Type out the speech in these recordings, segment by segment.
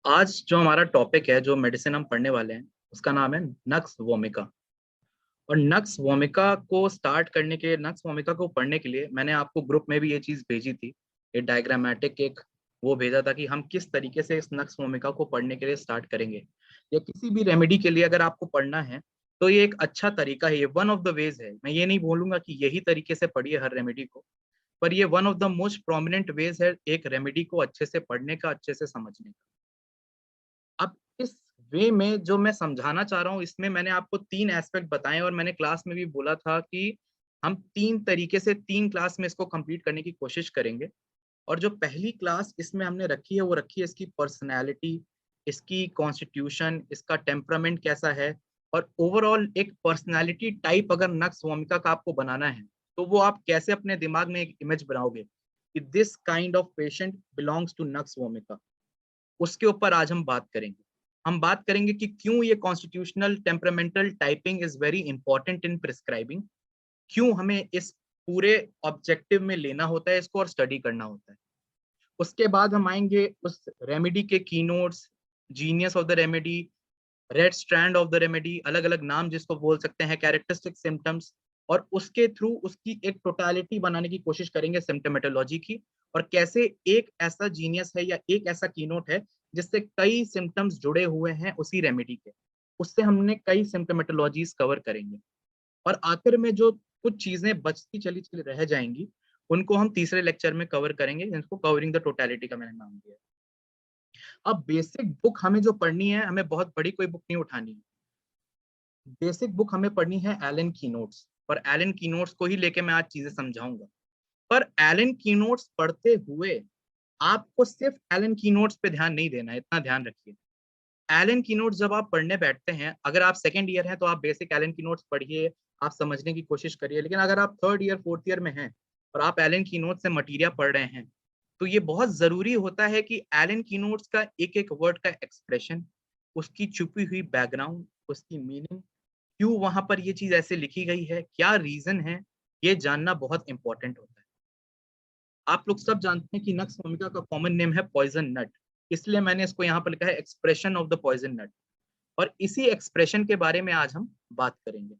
आज जो हमारा टॉपिक है, जो मेडिसिन हम पढ़ने वाले हैं, उसका नाम है नक्स वोमिका। और नक्स वोमिका को स्टार्ट करने के लिए, नक्स वोमिका को पढ़ने के लिए मैंने आपको ग्रुप में भी ये चीज भेजी थी। ये डायग्रामेटिक एक वो भेजा था कि हम किस तरीके से इस नक्स वोमिका को पढ़ने के लिए स्टार्ट करेंगे, या किसी भी रेमेडी के लिए अगर आपको पढ़ना है तो ये एक अच्छा तरीका है। ये वन ऑफ द वेज है। मैं ये नहीं बोलूंगा कि यही तरीके से पढ़िए हर रेमेडी को, पर ये one of the most prominent ways है एक रेमेडी को अच्छे से पढ़ने का, अच्छे से समझने का। अब इस वे में जो मैं समझाना चाह रहा हूँ, इसमें मैंने आपको तीन एस्पेक्ट बताए और मैंने क्लास में भी बोला था कि हम तीन तरीके से तीन क्लास में इसको कंप्लीट करने की कोशिश करेंगे। और जो पहली क्लास इसमें हमने रखी है वो रखी है इसकी पर्सनैलिटी, इसकी कॉन्स्टिट्यूशन, इसका टेम्परामेंट कैसा है, और ओवरऑल एक पर्सनैलिटी टाइप अगर नक्स वोमिका का आपको बनाना है तो वो आप कैसे अपने दिमाग में एक इमेज बनाओगे कि this kind of patient belongs to Nux Vomica. उसके ऊपर आज हम बात करेंगे। हम बात करेंगे कि क्यों ये constitutional temperamental typing is very important in prescribing, क्यों हमें इस पूरे ऑब्जेक्टिव में लेना होता है इसको और स्टडी करना होता है। उसके बाद हम आएंगे उस रेमेडी के keynotes, genius of the remedy, red strand of the remedy, अलग अलग नाम जिसको बोल सकते हैं, कैरेक्टरिस्टिक सिम्टम्स, और उसके थ्रू उसकी एक टोटालिटी बनाने की कोशिश करेंगे सिम्टोमेटोलॉजी की, और कैसे एक ऐसा जीनियस है या एक ऐसा कीनोट है जिससे कई सिम्टम्स जुड़े हुए हैं उसी रेमेडी के, उससे हमने कई सिम्टोमेटोलॉजीज कवर करेंगे। और आखिर में जो कुछ चीजें बचती चली चली रह जाएंगी उनको हम तीसरे लेक्चर में कवर करेंगे, जिसको कवरिंग द टोटालिटी का मैंने नाम दिया। अब बेसिक बुक हमें जो पढ़नी है, हमें बहुत बड़ी कोई बुक नहीं उठानी है। बेसिक बुक हमें पढ़नी है एलन कीनोट्स, और एलन कीनोट्स को ही लेके मैं आज चीजें समझाऊंगा। पर एलन कीनोट्स पढ़ते हुए आपको सिर्फ एलन कीनोट्स पे ध्यान नहीं देना है, इतना ध्यान रखिए। एलन कीनोट्स जब आप पढ़ने बैठते हैं, अगर आप सेकंड ईयर हैं तो आप बेसिक एलन कीनोट्स पढ़िए, आप समझने की कोशिश करिए। लेकिन अगर आप थर्ड ईयर फोर्थ ईयर में हैं और आप एलन कीनोट्स से मटीरियल पढ़ रहे हैं, तो ये बहुत जरूरी होता है कि एलन कीनोट्स का एक एक वर्ड का एक्सप्रेशन, उसकी छुपी हुई बैकग्राउंड, उसकी मीनिंग, क्यों वहां पर ये चीज ऐसे लिखी गई है, क्या रीजन है, ये जानना बहुत इंपॉर्टेंट होता है। आप लोग सब जानते हैं कि नक्स वोमिका का कॉमन नेम है पॉइजन नट, इसलिए मैंने इसको यहाँ पर लिखा है एक्सप्रेशन ऑफ द पॉइजन नट। और इसी एक्सप्रेशन के बारे में आज हम बात करेंगे।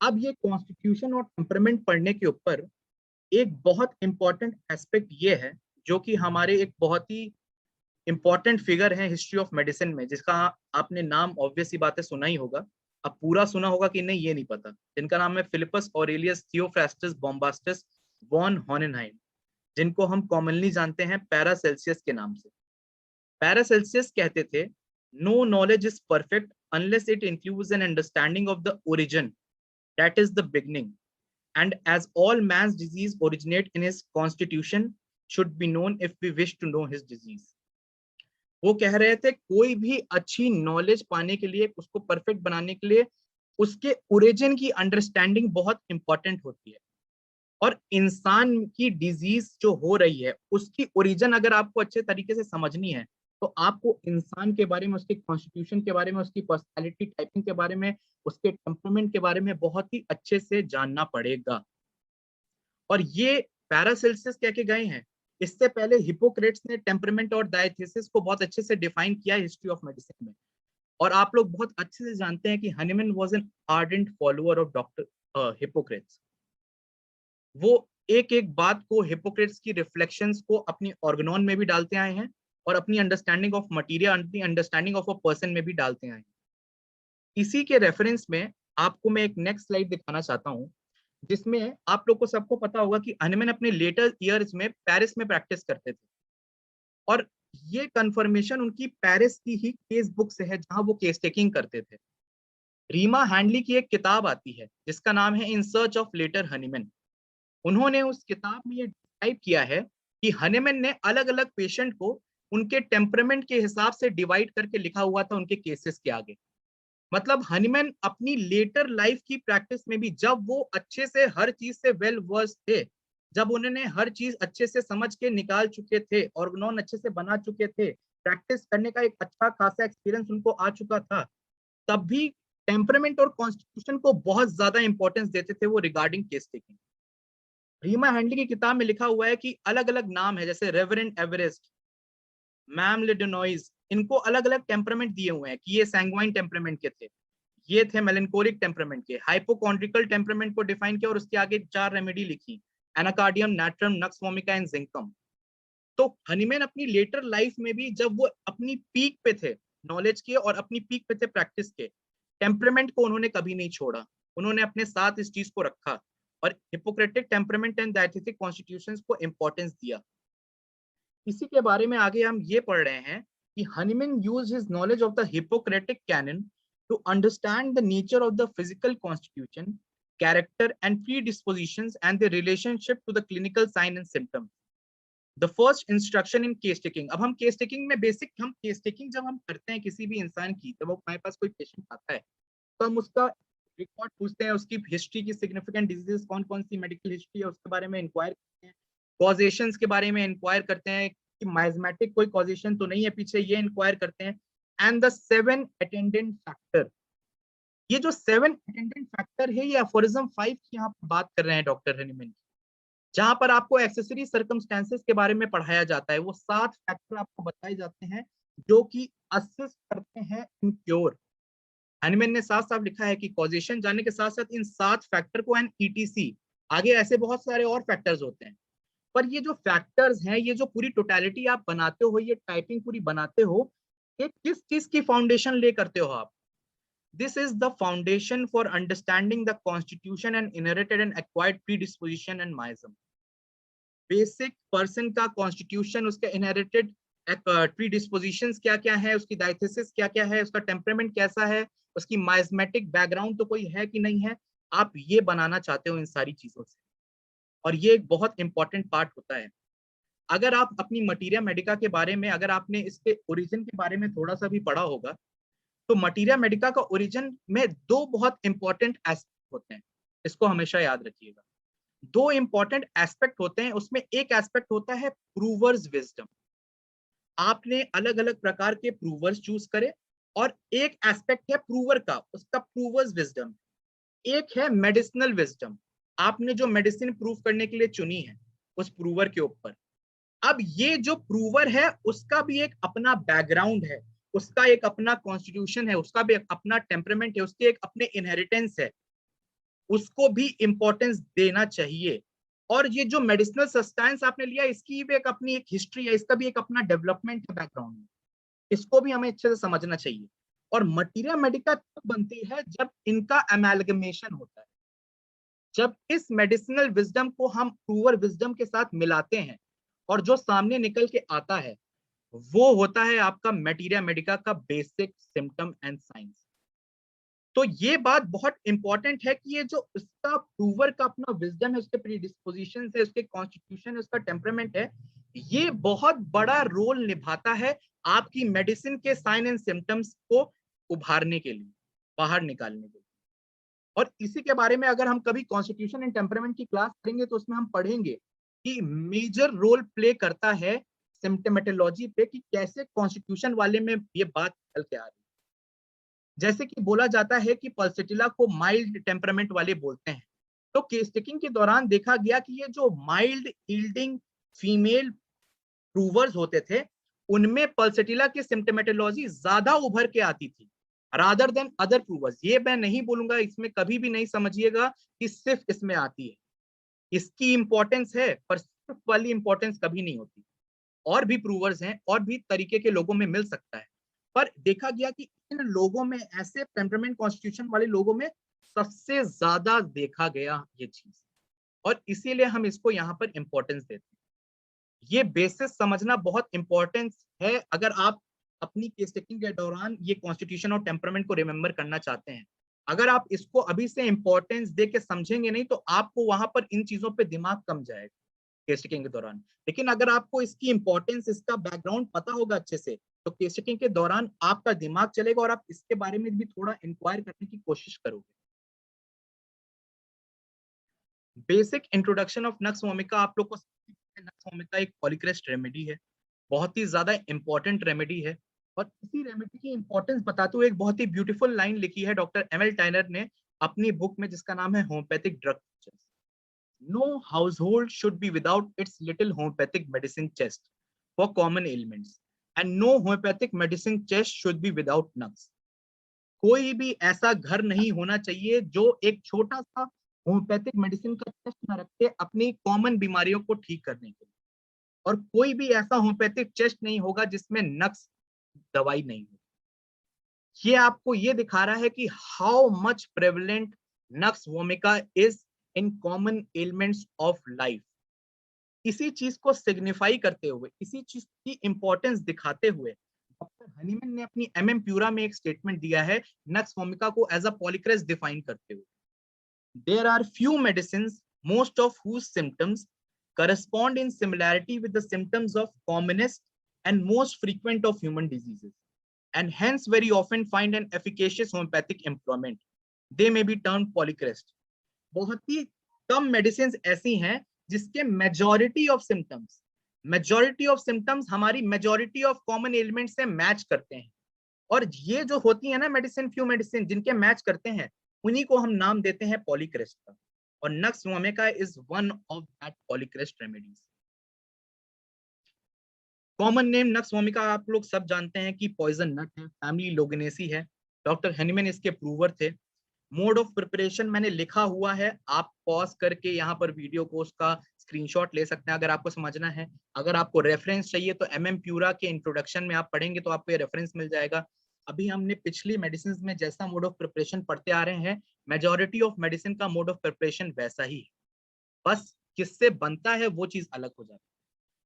अब ये कॉन्स्टिट्यूशन और टेम्परामेंट पढ़ने के ऊपर एक बहुत इंपॉर्टेंट एस्पेक्ट ये है, जो कि हमारे एक बहुत ही इंपॉर्टेंट फिगर है हिस्ट्री ऑफ मेडिसिन में, जिसका आपने नाम ऑब्वियस ही बात है सुना ही होगा। अब पूरा सुना होगा कि नहीं ये नहीं पता। जिनका नाम है फिलिपस ऑरेलियस थियोफ्रास्टस बॉम्बास्टस वॉन हॉनेनहाइम, जिनको हम कॉमनली जानते हैं पैरासेल्सियस के नाम से। पैरासेल्सियस कहते थे, no knowledge is perfect unless it includes an understanding of the origin, that is the beginning, and as all man's disease originate in his constitution should be known if we wish to know his disease. वो कह रहे थे कोई भी अच्छी knowledge पाने के लिए, उसको परफेक्ट बनाने के लिए, उसके ओरिजिन की अंडरस्टैंडिंग बहुत इंपॉर्टेंट होती है। और इंसान की डिजीज जो हो रही है उसकी ओरिजिन अगर आपको अच्छे तरीके से समझनी है, तो आपको इंसान के बारे में, उसके कॉन्स्टिट्यूशन के बारे में, उसकी पर्सनालिटी टाइपिंग के बारे में, उसके टेम्परामेंट के बारे में बहुत ही अच्छे से जानना पड़ेगा। और ये पैरासेल्सियस कह के गए हैं। इससे पहले हिपोक्रेट्स ने टेम्परामेंट और डायथेसिस को बहुत अच्छे से डिफाइन किया हिस्ट्री ऑफ मेडिसिन में। और आप लोग बहुत अच्छे से जानते हैं कि Hahnemann was an ardent follower of doctor Hippocrates. वो एक एक बात को, हिपोक्रेट्स की रिफ्लेक्शंस को अपनी ऑर्गेनॉन में भी डालते आए हैं, और अपनी अंडरस्टैंडिंग ऑफ मटेरियल, अपनी अंडरस्टैंडिंग ऑफ अ पर्सन में भी डालते आए हैं। इसी के रेफरेंस में आपको मैं एक नेक्स्ट स्लाइड दिखाना चाहता हूं, जिसमें आप लोग को सबको पता होगा कि हनीमैन अपने लेटर ईयर्स में पेरिस में प्रैक्टिस करते थे। और ये कंफर्मेशन उनकी पेरिस की ही केस बुक से है, जहां वो केस टेकिंग करते थे। रीमा हैंडली की एक किताब आती है जिसका नाम है In Search of Later Hahnemann. उन्होंने उस किताब में ये डिस्क्राइब किया है कि हनीमैन ने अलग अलग पेशेंट को उनके टेम्परामेंट के हिसाब से डिवाइड करके लिखा हुआ था उनके केसेस के आगे। मतलब हनीमैन अपनी लेटर लाइफ की प्रैक्टिस में भी, जब वो अच्छे से हर चीज से वेल वर्स थे, जब उन्होंने हर चीज अच्छे से समझ के निकाल चुके थे, ऑर्गेनॉन अच्छे से बना चुके थे, प्रैक्टिस करने का एक अच्छा खासा एक्सपीरियंस उनको आ चुका था, तब भी टेम्परामेंट और कॉन्स्टिट्यूशन को बहुत ज्यादा इंपॉर्टेंस देते थे वो रिगार्डिंग केस टेकिंग। रीमा हैंडली की किताब में लिखा हुआ है कि अलग अलग नाम है, जैसे रेवरेंड एवरेस्ट, मैम लेडनॉइज, इनको अलग अलग टेम्परामेंट दिए हुए हैं कि ये सैंग्वाइन टेम्परामेंट के थे, ये थे मेलेंकोलिक टेम्परामेंट के। हाइपोकॉन्ड्रिकल टेम्परामेंट को डिफाइन किया और उसके आगे 4 रेमेडी लिखी, एनाकार्डियम, नाट्रम, नक्स वोमिका एंड जिंकम। तो हनीमैन अपनी लेटर लाइफ में भी जब वो अपनी पीक पे थे नॉलेज के और अपनी पीक पे थे प्रैक्टिस के, टेम्परामेंट को उन्होंने कभी नहीं छोड़ा, उन्होंने अपने साथ इस चीज को रखा और हिपोक्रेटिक टेम्परामेंट एंड डायथेटिक कॉन्स्टिट्यूशंस को इंपॉर्टेंस दिया। इसी के बारे में आगे हम ये पढ़ रहे हैं कि Hahnemann used his knowledge of the Hippocratic canon to understand the nature of the physical constitution, character and predispositions and the relationship to the clinical sign and symptoms. The first instruction in case taking. अब हम case taking में basic, हम case taking जब हम करते हैं किसी भी इंसान की, जब हमारे पास कोई पेशेंट आता है तो हम उसका रिकॉर्ड पूछते हैं, उसकी हिस्ट्री की, सिग्निफिकेंट डिजीजेस कौन कौन सी मेडिकल हिस्ट्री है उसके बारे में इंक्वायर करते हैं, कॉजेशंस के बारे में इंक्वायर करते हैं कि माइजमेटिक कोई कॉजेशन तो नहीं है पीछे, ये इंक्वायर करते हैं। एंड द 7 अटेंडेंट फैक्टर, ये जो 7 अटेंडेंट फैक्टर है ये अफोरिज्म 5 की यहाँ पर बात कर रहे हैं डॉक्टर हनीमैन, जहां पर आपको एक्सेसरी सर्कमस्टेंसेस के बारे में पढ़ाया जाता है। वो 7 फैक्टर आपको बताए जाते हैं जो कि असिस्ट करते हैं इन क्योर। हनीमैन ने साफ साफ लिखा है कि कॉजेशन जानने के साथ साथ इन 7 फैक्टर को एंड ईटीसी, आगे ऐसे बहुत सारे और फैक्टर्स होते हैं, पर ये जो फैक्टर्स हैं, ये जो पूरी टोटलिटी आप बनाते हो, ये टाइपिंग पूरी बनाते हो, ये किस चीज की फाउंडेशन ले करते हो आप? This is the foundation for understanding the constitution and inherited and acquired predisposition and miasm. Basic person का कॉन्स्टिट्यूशन, उसके इनहेरिटेड प्रीडिस्पोजिशंस क्या क्या है, उसकी डायथेसिस क्या क्या है, उसका टेम्परामेंट कैसा है, उसकी माइजमेटिक बैकग्राउंड तो कोई है कि नहीं है, आप ये बनाना चाहते हो इन सारी चीजों से। और ये एक बहुत इंपॉर्टेंट पार्ट होता है। अगर आप अपनी मटीरिया मेडिका के बारे में, अगर आपने इसके ओरिजिन के बारे में थोड़ा सा भी पढ़ा होगा, तो मटीरिया मेडिका का ओरिजिन में 2 बहुत इंपॉर्टेंट एस्पेक्ट होते हैं, इसको हमेशा याद रखिएगा। 2 इंपॉर्टेंट एस्पेक्ट होते हैं, उसमें एक एस्पेक्ट होता है प्रूवर्स विजडम, आपने अलग अलग प्रकार के प्रूवर्स चूज करे, और एक एस्पेक्ट है प्रूवर का, उसका प्रूवर्स विजडम। एक है मेडिसिनल विजडम, आपने जो मेडिसिन प्रूव करने के लिए चुनी है उस प्रूवर के ऊपर। अब ये जो प्रूवर है उसका भी एक अपना बैकग्राउंड है, उसका एक अपना कॉन्स्टिट्यूशन है, उसका भी एक अपना टेम्परामेंट है, उसके एक अपने इनहेरिटेंस है, उसको भी इंपॉर्टेंस देना चाहिए। और ये जो मेडिसिनल सब्सटेंस आपने लिया, इसकी भी एक अपनी एक हिस्ट्री है, इसका भी एक अपना डेवलपमेंट बैकग्राउंड है, इसको भी हमें अच्छे से समझना चाहिए। और मटीरिया मेडिका तब बनती है जब इनका अमेलगमेशन होता है, जब इस मेडिसिनल विजडम को हम प्रूवर विजडम के साथ मिलाते हैं, और जो सामने निकल के आता है वो होता है आपका मटीरिया मेडिका का बेसिक सिम्टम एंड साइंस। तो ये बात बहुत इंपॉर्टेंट है कि ये जो इसका प्रूवर का अपना विजडम है, उसके प्रीडिस्पोजिशन है, उसके कॉन्स्टिट्यूशन है, उसका टेम्परामेंट है, ये बहुत बड़ा रोल निभाता है आपकी मेडिसिन के साइन एंड सिम्टम्स को उभारने के लिए, बाहर निकालने के लिए। और इसी के बारे में अगर हम कभी कॉन्स्टिट्यूशन एंड टेम्परामेंट की क्लास करेंगे तो उसमें हम पढ़ेंगे कि मेजर रोल प्ले करता है सिम्टोमेटोलॉजी पे, कि कैसे कॉन्स्टिट्यूशन वाले में ये बात चल के आ रही है। जैसे कि बोला जाता है कि पल्सेटिला को माइल्ड टेम्परामेंट वाले बोलते हैं, तो केस टेकिंग के दौरान देखा गया कि ये जो माइल्ड यील्डिंग फीमेल प्रूवर्स होते थे, उनमें पल्सेटिला की सिम्टोमेटोलॉजी ज्यादा उभर के आती थी रादर देन अदर प्रूवर्स। ये मैं नहीं बोलूंगा, इसमें कभी भी नहीं समझिएगा कि सिर्फ इसमें आती है, इसकी इंपॉर्टेंस है पर सिर्फ वाली इंपॉर्टेंस कभी नहीं होती। और भी प्रूवर्स हैं, और भी तरीके के लोगों में मिल सकता है, पर देखा गया कि इन लोगों में, ऐसे टेम्परामेंट कॉन्स्टिट्यूशन वाले लोगों में सबसे ज्यादा देखा गया ये चीज, और इसीलिए हम इसको यहाँ पर इंपॉर्टेंस देते हैं। ये बेसिस समझना बहुत इंपॉर्टेंस है अगर आप अपनी केस टेकिंग के दौरान ये कॉन्स्टिट्यूशन और टेम्परामेंट को रिमेंबर करना चाहते हैं। अगर आप इसको अभी से इंपॉर्टेंस दे के समझेंगे नहीं तो आपको वहां पर इन चीजों पे दिमाग कम जाएगा केस टेकिंग के दौरान। लेकिन अगर आपको इसकी इंपॉर्टेंस, इसका बैकग्राउंड पता होगा अच्छे से, तो केस टेकिंग के दौरान आपका दिमाग चलेगा और आप इसके बारे में भी थोड़ा इंक्वायर करने की कोशिश करोगे। Basic introduction of nux vomica आप लोग को। नक्स वोमिका एक पॉलीक्रेस्ट रेमेडी है, बहुत ही ज्यादा इंपॉर्टेंट रेमेडी है। और इसी रेमेडी की इंपॉर्टेंस बताते हुए एक बहुत ही ब्यूटीफुल लाइन लिखी है डॉक्टर एमएल टाइनर ने अपनी बुक में, जिसका नाम है homeopathic drug. No household should be without its little homeopathic medicine chest for common ailments. And no homeopathic medicine chest should be without Nux. कोई भी ऐसा घर नहीं होना चाहिए जो एक छोटा सा होम्योपैथिक मेडिसिन का टेस्ट न रखे अपनी कॉमन बीमारियों को ठीक करने के लिए। और कोई भी ऐसा होम्योपैथिक टेस्ट नहीं होगा जिसमें नक्स दवाई नहीं हो। ये आपको ये दिखा रहा है कि how much prevalent nux vomica is in common elements of life. इसी चीज को सिग्निफाई करते हुए, इसी चीज की इंपॉर्टेंस दिखाते हुए डॉक्टर हनीमैन ने अपनी एमएम प्यूरा में एक स्टेटमेंट दिया है नक्स वोमिका को एज अ पॉलीक्रेस्ट डिफाइन करते हुए। There are few medicines most of whose symptoms correspond in similarity with the symptoms of commonest and most frequent of human diseases, and hence very often find an efficacious homeopathic employment. They may be termed polycrest. बहुत ही कम medicine ऐसी हैं जिसके majority of symptoms हमारी majority of common element से match करते हैं। और ये जो होती है ना मेडिसिन, फ्यू मेडिसिन जिनके मैच करते हैं, उन्हीं को हम नाम देते हैं पॉलीक्रेस्ट का। और नक्स vomica is one of that polycrest remedies. Common name nux vomica आप लोग सब जानते हैं कि पॉइजन नट है, फैमिली लोगनेसी है। डॉक्टर हनीमैन इसके प्रूवर थे। मोड ऑफ प्रिपरेशन मैंने लिखा हुआ है, आप पॉज करके यहाँ पर वीडियो को उसका स्क्रीनशॉट ले सकते हैं अगर आपको समझना है। अगर आपको रेफरेंस चाहिए तो एमएम प्यूरा के इंट्रोडक्शन में आप पढ़ेंगे तो आपको ये रेफरेंस मिल जाएगा। अभी हमने पिछली मेडिसिन में जैसा मोड ऑफ प्रिपरेशन पढ़ते आ रहे हैं, मेजॉरिटी ऑफ मेडिसिन का मोड ऑफ प्रिपरेशन वैसा ही है, बस किससे बनता है वो चीज अलग हो जाती है।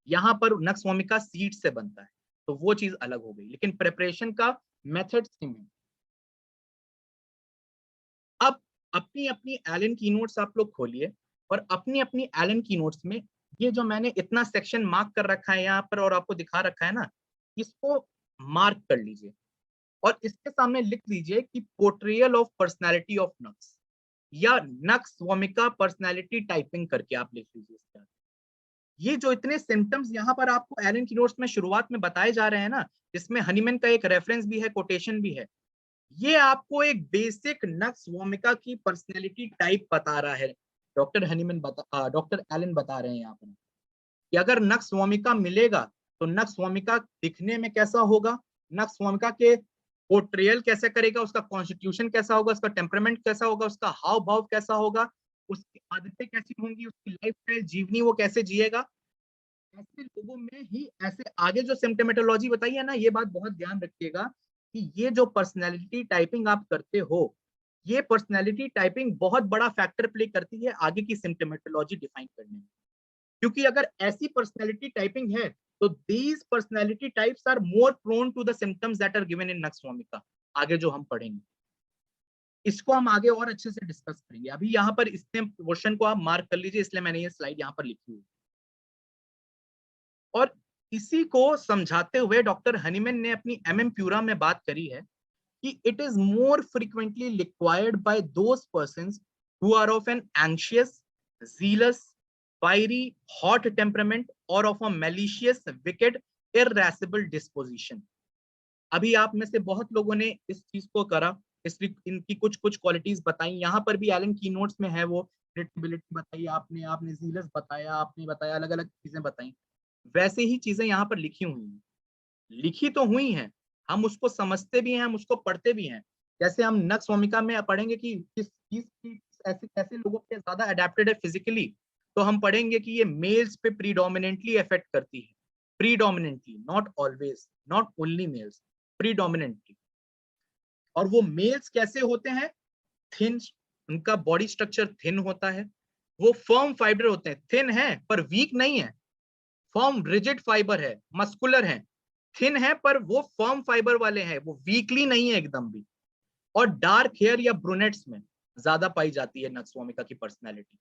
यहाँ पर नक्स वोमिका सीड से बनता है तो वो चीज अलग हो गई, लेकिन प्रिपरेशन का मेथड सेम है। अब अपनी अपनी एलन की नोट्स आप लोग खोलिए और अपनी अपनी एलन की नोट्स में ये जो मैंने इतना सेक्शन मार्क कर रखा है यहाँ पर और आपको दिखा रखा है ना, इसको मार्क कर लीजिए और इसके सामने लिख लीजिए कि पोर्ट्रेयल ऑफ पर्सनैलिटी ऑफ नक्स या नक्स वोमिका पर्सनैलिटी टाइपिंग करके आप लिख लीजिए इसके। ये जो इतने सिम्टम्स यहाँ पर आपको एलन की नोट्स में शुरुआत में बताए जा रहे हैं ना, जिसमें हनीमैन का एक रेफरेंस भी है, कोटेशन भी है, ये आपको एक बेसिक नक्स वोमिका की पर्सनैलिटी टाइप बता रहा है। डॉक्टर एलन बता रहे हैं यहाँ पर कि अगर नक्स वोमिका मिलेगा तो नक्स वोमिका दिखने में कैसा होगा, नक्स वोमिका के पोर्ट्रेयल कैसे करेगा, उसका कॉन्स्टिट्यूशन कैसा होगा, उसका टेम्परामेंट कैसा होगा, उसका हाव भाव कैसा होगा, उसकी आदतें कैसी होंगी, उसकी लाइफ स्टाइल जीवनी वो कैसे जिएगा। ऐसे लोगों में ही ऐसे आगे जो सिम्टोमेटोलॉजी बताई है ना, ये बात बहुत ध्यान रखिएगा कि ये जो पर्सनैलिटी टाइपिंग आप करते हो, ये पर्सनैलिटी टाइपिंग बहुत बड़ा फैक्टर प्ले करती है आगे की सिम्टोमेटोलॉजी डिफाइन करने में। क्योंकि अगर ऐसी पर्सनैलिटी टाइपिंग है तो these personality types are more prone to the symptoms that are given in Nux Vomica. आगे जो हम पढ़ेंगे इसको हम आगे और अच्छे से डिस्कस करेंगे। अभी यहाँ पर इस क्वेश्चन को आप मार्क कर लीजिए, इसलिए मैंने ये स्लाइड यहाँ पर लिखी हुई। और इसी को समझाते हुए डॉक्टर हनीमैन ने अपनी एमएम प्यूरा में बात करी है कि it is more frequently required by those persons who are of an anxious, zealous, fiery, hot temperament or of a malicious, wicked, irascible disposition. अभी आप में से बहुत लोगों ने इस चीज को करा, इनकी कुछ कुछ क्वालिटीज बताई, यहाँ पर भी एलन की नोट्स में है, वो इरिटेबिलिटी बताई आपने जीलस बताया, आपने बताया, अलग अलग चीजें बताई। वैसे ही चीजें यहाँ पर लिखी हुई हैं, लिखी तो हुई हैं, हम उसको समझते भी हैं, हम उसको पढ़ते भी हैं। जैसे हम नक्स वोमिका में पढ़ेंगे कि किस चीज की ऐसे कैसे लोगों पे ज्यादा अडेप्टेड है फिजिकली, तो हम पढ़ेंगे कि ये मेल्स पे प्रीडोमिनेंटली इफेक्ट करती है, predominantly, not always, not only mails, predominantly. और वो मेल्स कैसे होते हैं, थिन, उनका बॉडी स्ट्रक्चर थिन होता है, वो फर्म फाइबर होते हैं, थिन है पर वीक नहीं है, फर्म रिजिड फाइबर है, मस्कुलर है, थिन है पर वो फर्म फाइबर वाले हैं, वो वीकली नहीं है एकदम भी। और डार्क हेयर या ब्रूनेट्स में ज्यादा पाई जाती है नक्स वोमिका की पर्सनैलिटी।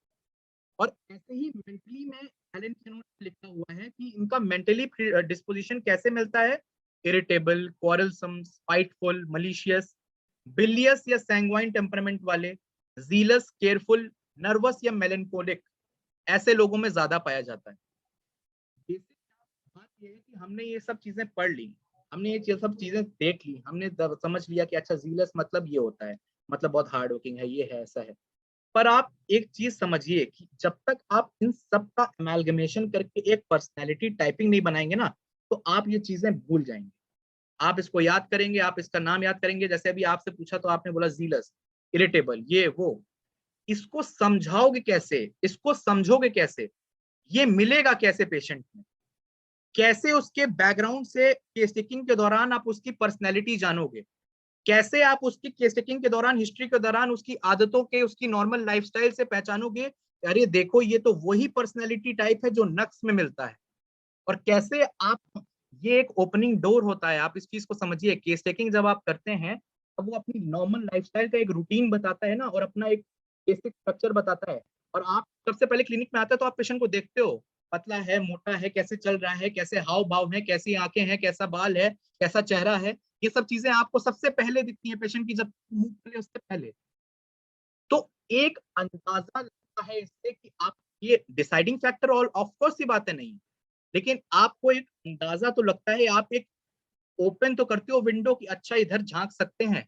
और ऐसे ही मेंटली में एलन के नोट लिखा हुआ है कि इनका मेंटली डिस्पोजिशन कैसे मिलता है, इरिटेबल, क्वारलसम, स्पाइटफुल, मलिशियस, बिलियस या सैंग्वाइन टेम्परामेंट वाले, जीलस, केयरफुल, नर्वस या मेलनकोलिक, ऐसे लोगों में ज्यादा पाया जाता है। बेसिक बात यह है कि हमने ये सब चीजें पढ़ ली, हमने ये सब चीजें देख ली, हमने समझ लिया कि अच्छा जीलस मतलब ये होता है, मतलब बहुत हार्ड वर्किंग है, ये है, ऐसा है। पर आप एक चीज समझिए कि जब तक आप इन सब का अमेलगमेशन करके एक पर्सनैलिटी टाइपिंग नहीं बनाएंगे ना, तो आप ये चीजें भूल जाएंगे। आप इसको याद करेंगे, आप इसका नाम याद करेंगे। जैसे अभी आपसे पूछा तो आपने बोला जीलस, इरिटेबल, ये वो। इसको समझाओगे कैसे, इसको समझोगे कैसे, ये मिलेगा कैसे पेशेंट में, कैसे उसके बैकग्राउंड से केस टेकिंग के दौरान आप उसकी पर्सनैलिटी जानोगे, कैसे आप उसकी केस टेकिंग के दौरान, हिस्ट्री के दौरान उसकी आदतों के, उसकी नॉर्मल लाइफस्टाइल से पहचानोगे, अरे देखो ये तो वही पर्सनैलिटी टाइप है जो नक्स में मिलता है। और कैसे आप, ये एक ओपनिंग डोर होता है, आप इस चीज को समझिए। केस टेकिंग जब आप करते हैं तब वो अपनी नॉर्मल लाइफस्टाइल का एक रूटीन बताता है ना, और अपना एक बेसिक स्ट्रक्चर बताता है। और आप सबसे पहले क्लिनिक में आते हैं तो आप पेशेंट को देखते हो, पतला है, मोटा है, कैसे चल रहा है, कैसे हाव भाव है, कैसी आंखें हैं, कैसा बाल है, कैसा चेहरा है। ये सब चीजें आपको सबसे पहले दिखती है पेशेंट की जब मुंह खुले उससे पहले। तो एक अंदाजा लगता है इससे कि आप, ये डिसाइडिंग फैक्टर और ऑफ कोर्स ये बातें नहीं, लेकिन आपको एक अंदाजा तो लगता है, आप एक ओपन तो करते हो विंडो की, अच्छा इधर झांक सकते हैं।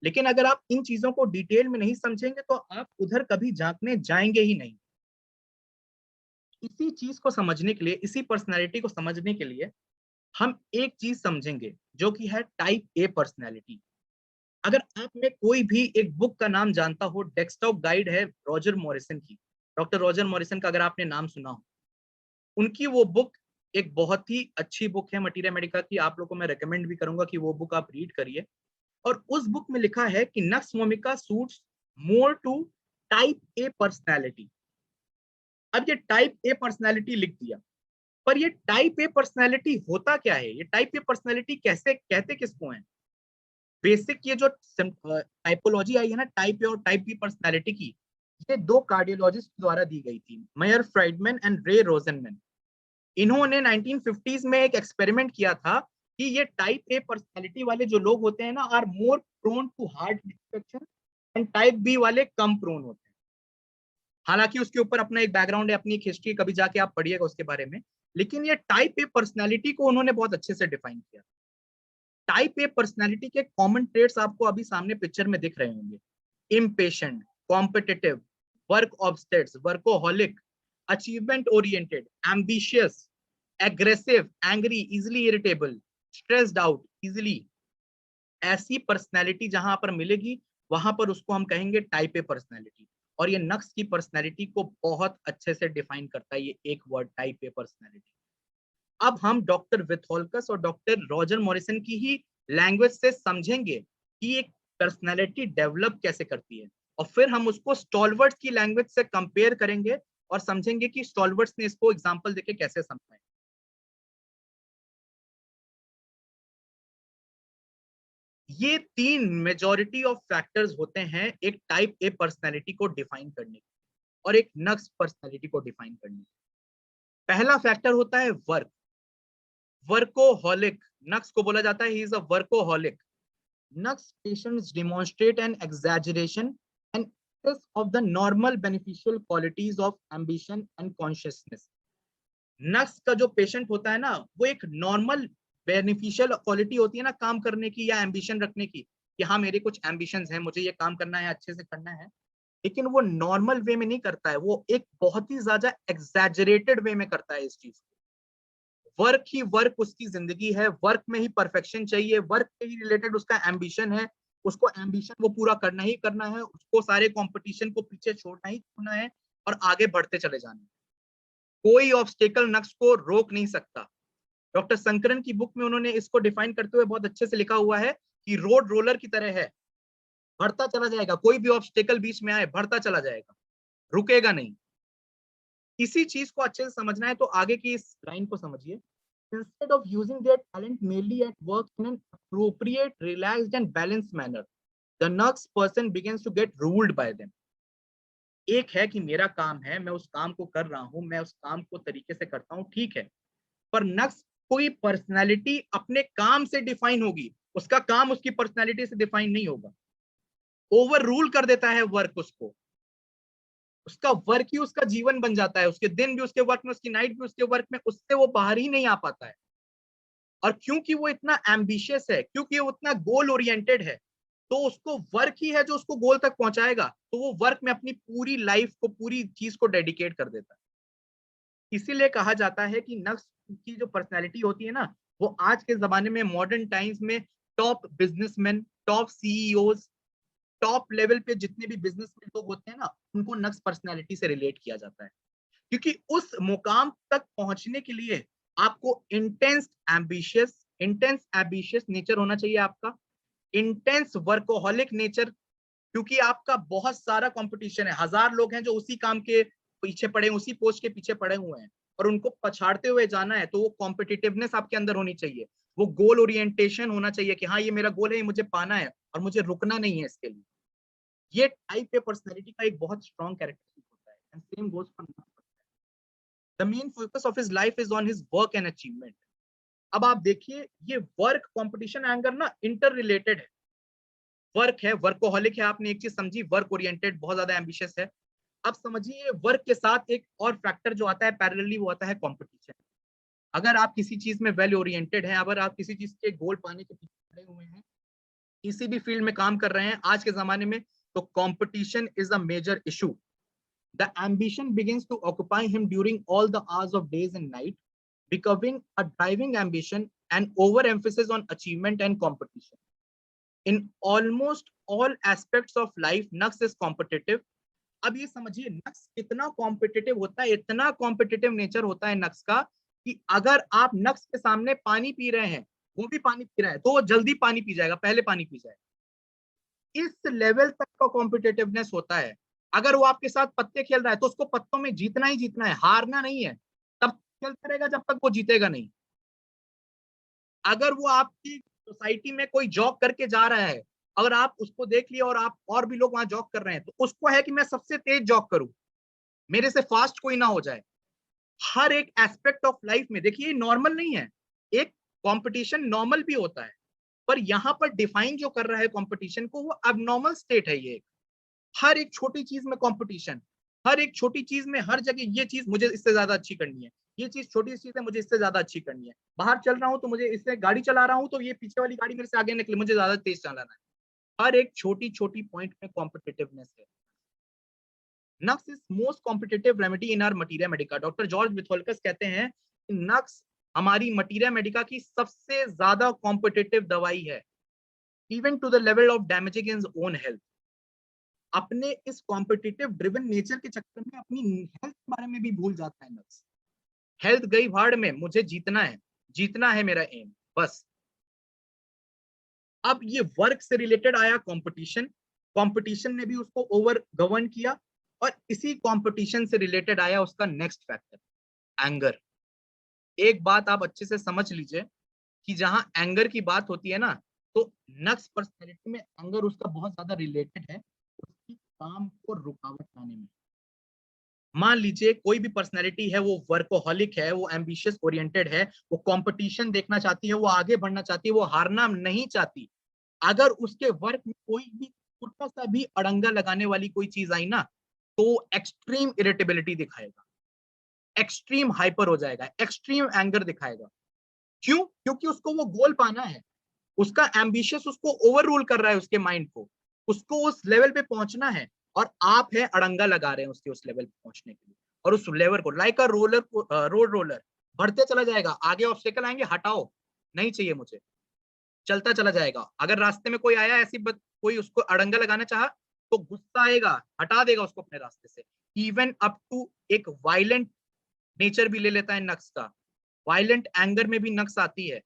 लेकिन अगर आप इन चीजों को डिटेल में नहीं समझेंगे तो आप उधर कभी झांकने जाएंगे ही नहीं। इसी चीज को समझने के लिए, इसी पर्सनैलिटी को समझने के लिए हम एक चीज समझेंगे जो कि है टाइप ए पर्सनैलिटी। अगर आप में कोई भी एक बुक का नाम जानता हो, डेस्कटॉप गाइड है रॉजर मॉरिसन की, डॉक्टर रॉजर मॉरिसन का अगर आपने नाम सुना हो, उनकी वो बुक एक बहुत ही अच्छी बुक है, मटीरिया मेडिका की। आप लोगों को मैं रेकमेंड भी करूंगा कि वो बुक आप रीड करिए। और उस बुक में लिखा है कि Nux Vomica suits more to type A personality. अब ये टाइप ए पर्सनैलिटी लिख दिया, पर ये टाइप ए पर्सनैलिटी होता क्या है, ये टाइप ए पर्सनैलिटी कैसे, कहते किसको है? बेसिक ये जो टाइपोलॉजी आई है ना टाइप ए और टाइप बी पर्सनैलिटी की, ये दो कार्डियोलॉजिस्ट द्वारा दी गई थी, मेयर फ्राइडमैन एंड रे रोजनमैन। इन्होंने 1950s में एक एक्सपेरिमेंट किया था कि ये टाइप ए पर्सनैलिटी वाले जो लोग होते हैं ना, are more prone to heart destruction, and type B वाले कम प्रोन होते हैं। हालांकि उसके ऊपर अपना एक बैकग्राउंड है, अपनी एक हिस्ट्री, कभी जाके आप पढ़िएगा उसके बारे में। लेकिन ये टाइप ए पर्सनैलिटी को उन्होंने बहुत अच्छे से डिफाइन किया। टाइप ए पर्सनैलिटी के कॉमन ट्रेड्स आपको अभी सामने पिक्चर में दिख रहे होंगे। Impatient, competitive, work obsessed, workaholic, achievement oriented, ambitious, aggressive, angry, easily irritable, stressed out easily. ऐसी पर्सनैलिटी जहां पर मिलेगी वहां पर उसको हम कहेंगे टाइप ए पर्सनैलिटी। और ये नक्स की पर्सनैलिटी को बहुत अच्छे से डिफाइन करता है ये एक वर्ड, टाइप ए पर्सनैलिटी। अब हम डॉक्टर विथोल्कस और डॉक्टर रॉजर मॉरिसन की ही लैंग्वेज से समझेंगे कि एक पर्सनैलिटी डेवलप कैसे करती है, और फिर हम उसको स्टॉलवर्ट्स की लैंग्वेज से कंपेयर करेंगे और समझेंगे कि स्टॉलवर्ट्स ने इसको एग्जांपल देके कैसे समझाया। ये तीन मेजॉरिटी ऑफ फैक्टर्स होते हैं एक टाइप ए पर्सनैलिटी को डिफाइन करने के और एक नक्स पर्सनैलिटी को डिफाइन करने के। पहला फैक्टर होता है वर्क, वर्कोहॉलिक। नक्स को बोला जाता है he is a workaholic. Nux patients demonstrate an exaggeration and excess of the normal beneficial qualities of ambition and consciousness. Nux का जो पेशेंट होता है ना, वो एक नॉर्मल बेनिफिशियल क्वालिटी होती है ना काम करने की या एम्बिशन रखने की, कि हाँ मेरे कुछ एम्बिशंस हैं, मुझे ये काम करना है, अच्छे से करना है। लेकिन वो नॉर्मल वे में नहीं करता है, वो एक बहुत ही ज्यादा एग्जैजरेटेड वे में करता है इस चीज को। वर्क ही वर्क उसकी जिंदगी है, वर्क में ही परफेक्शन चाहिए, वर्क से ही रिलेटेड उसका एम्बिशन है, उसको एम्बिशन वो पूरा करना ही करना है, उसको सारे कंपटीशन को पीछे छोड़ना ही छोड़ना है और आगे बढ़ते चले जाना है। कोई ऑब्स्टेकल नक्स को रोक नहीं सकता। डॉक्टर शंकरन की बुक में उन्होंने इसको डिफाइन करते हुए बहुत अच्छे से लिखा हुआ है कि रोड रोलर की तरह है, बढ़ता चला जाएगा, कोई भी ऑब्स्टेकल बीच में आए बढ़ता चला जाएगा, रुकेगा नहीं। इसी चीज को अच्छे से समझना है तो आगे की इस लाइन को समझिए। Instead of using their talent mainly at work in an appropriate, relaxed and balanced manner, the next person begins to get ruled by them. एक है कि मेरा काम है, मैं उस काम को कर रहा हूं, मैं उस काम को तरीके से करता हूं, ठीक है, पर नेक्स्ट कोई पर्सनालिटी अपने काम से डिफाइन होगी, उसका काम उसकी पर्सनालिटी से डिफाइन नहीं होगा। ओवर रूल कर देता है वर्क उसको, उसका वर्क ही उसका जीवन बन जाता है, उसके दिन भी उसके वर्क में, उसकी नाइट भी उसके वर्क में, उससे वो बाहर ही नहीं आ पाता है। और क्योंकि वो इतना एम्बिशियस है, क्योंकि वो इतना गोल ओरिएंटेड है, तो उसको वर्क ही है जो उसको गोल तक पहुंचाएगा, तो वो वर्क में अपनी पूरी लाइफ को, पूरी चीज को डेडिकेट कर देता है। इसीलिए कहा जाता है कि नक्स की जो पर्सनैलिटी होती है ना, वो आज के जमाने में मॉडर्न टाइम्स में top businessman, top CEOs, top level पे जितने भी बिजनेसमैन लोग होते हैं ना, उनको नक्स पर्सनैलिटी से रिलेट किया जाता है। क्योंकि उस मुकाम तक पहुंचने के लिए आपको इंटेंस एम्बिशियस नेचर होना चाहिए आपका, इंटेंस वर्कोहॉलिक नेचर, क्योंकि आपका बहुत सारा कंपटीशन है, 1000 लोग हैं जो उसी काम के पीछे पड़े, उसी पोस्ट के पीछे पड़े हुए हैं और उनको पछाड़ते हुए जाना है, तो वो कॉम्पिटिटिवनेस आपके अंदर होनी चाहिए, वो गोल ओरिएंटेशन होना चाहिए कि हाँ ये मेरा गोल है, ये मुझे पाना है और मुझे रुकना नहीं है इसके लिए। ये टाइप ए पर्सनैलिटी का एक बहुत स्ट्रॉन्ग कैरेक्टरिस्टिक होता है। And same goes for the main focus of his life is on his work and achievement. अब आप देखिए, ये वर्क, कंपटीशन, एंगर ना इंटर रिलेटेड है। वर्क है, वर्कोहॉलिक है, आपने एक चीज समझी, वर्क ओरिएंटेड, बहुत ज्यादा एम्बिशियस है। अब समझिए वर्क के साथ एक और फैक्टर जो आता है पैरेलली, वो आता है कंपटीशन। अगर आप किसी चीज में वेल ओरिएंटेड हैं, अगर आप किसी चीज के गोल पाने के पीछे खड़े हुए हैं, किसी भी फील्ड में काम कर रहे हैं आज के जमाने में, तो competition is a major issue. The ambition begins to occupy him during all the hours of days and night, becoming a driving ambition and overemphasis on achievement and competition. In almost all aspects of life, Nux is competitive. अब ये समझिए नक्स कितना competitive होता है, इतना competitive nature होता है नक्स का कि अगर आप नक्स के सामने पानी पी रहे हैं, वो भी पानी पी रहा है, तो वो जल्दी पानी पी जाएगा, पहले पानी पी जाएगा। इस लेवल तक का कॉम्पिटिटिवनेस होता है। अगर वो आपके साथ पत्ते खेल रहा है तो उसको पत्तों में जीतना ही जीतना है, हारना नहीं है। तब खेलता रहेगा जब तक वो जीतेगा नहीं। अगर वो आपकी सोसाइटी में कोई जॉब करके जा रहा है, अगर आप उसको देख लिए और आप और भी लोग वहां जॉब कर रहे हैं, तो उसको है कि मैं सबसे तेज जॉब करूं, मेरे से फास्ट कोई ना हो जाए। हर एक एस्पेक्ट ऑफ लाइफ में देखिए नॉर्मल नहीं है, एक कंपटीशन नॉर्मल भी होता है, पर यहां पर डिफाइन जो कर रहा है कंपटीशन को, वो अबनॉर्मल स्टेट है। ये हर एक छोटी चीज में कंपटीशन, हर एक छोटी चीज में, हर जगह ये चीज मुझे इससे ज्यादा अच्छी करनी है, ये चीज छोटी चीज है मुझे इससे ज्यादा अच्छी करनी है। बाहर चल रहा हूँ तो मुझे इससे, गाड़ी चला रहा हूँ तो ये पीछे वाली गाड़ी मेरे से आगे निकले, मुझे ज्यादा तेज चलाना है। हर एक छोटी छोटी पॉइंट में कॉम्पिटिटिवनेस है। Nux is most competitive remedy in our materia medica. Doctor George Vithoulkas कहते हैं कि नक्स हमारी मटीरिया मेडिका की सबसे ज्यादा कॉम्पिटिटिव दवाई है, even to the level of damaging in own health. अपने इस कॉम्पिटिटिव ड्रिवन नेचर के चक्कर में अपनी हेल्थ के बारे में भी भूल जाता है नक्स। हेल्थ गई भाड़ में, मुझे जीतना है, जीतना है मेरा एम, बस। अब ये वर्क से रिलेटेड आया कंपटीशन, कंपटीशन ने भी उसको ओवर गवर्न किया, और इसी कंपटीशन से रिलेटेड आया उसका नेक्स्ट फैक्टर, एंगर। एक बात आप अच्छे से समझ लीजिए कि जहां एंगर की बात होती है ना, तो नक्स पर्सनैलिटी में एंगर उसका बहुत ज्यादा रिलेटेड है, उसकी काम को रुकावट लाने में। मान लीजिए कोई भी पर्सनैलिटी है, वो वर्कोहॉलिक है, वो एम्बिशियस ओरिएंटेड है, वो कंपटीशन देखना चाहती है, वो आगे बढ़ना चाहती है, वो हारना नहीं चाहती। अगर उसके वर्क में कोई भी छोटा सा भी अड़ंगा लगाने वाली कोई चीज आई ना, तो एक्सट्रीम इरिटेबिलिटी दिखाएगा, एक्सट्रीम हाइपर हो जाएगा, एक्सट्रीम एंगर दिखाएगा। क्यों? क्योंकि उसको वो गोल पाना है, उसका एम्बिशियस उसको ओवर रूल कर रहा है, उसके माइंड को, उसको उस लेवल पे पहुंचना है, और आप है अड़ंगा लगा रहे हैं उसके उस लेवल पे पहुंचने के लिए। और उस लेवल को लाइक अ रोड रोलर बढ़ते चला जाएगा, आगे ऑब्स्टेकल आएंगे, हटाओ, नहीं चाहिए मुझे, चलता चला जाएगा। अगर रास्ते में कोई आया ऐसी कोई उसको अड़ंगा लगाना चाहा, तो गुस्सा आएगा, हटा देगा उसको अपने रास्ते से। इवन अप टू एक वायलेंट नेचर भी ले लेता है नक्स का, वायलेंट एंगर में भी नक्स आती है।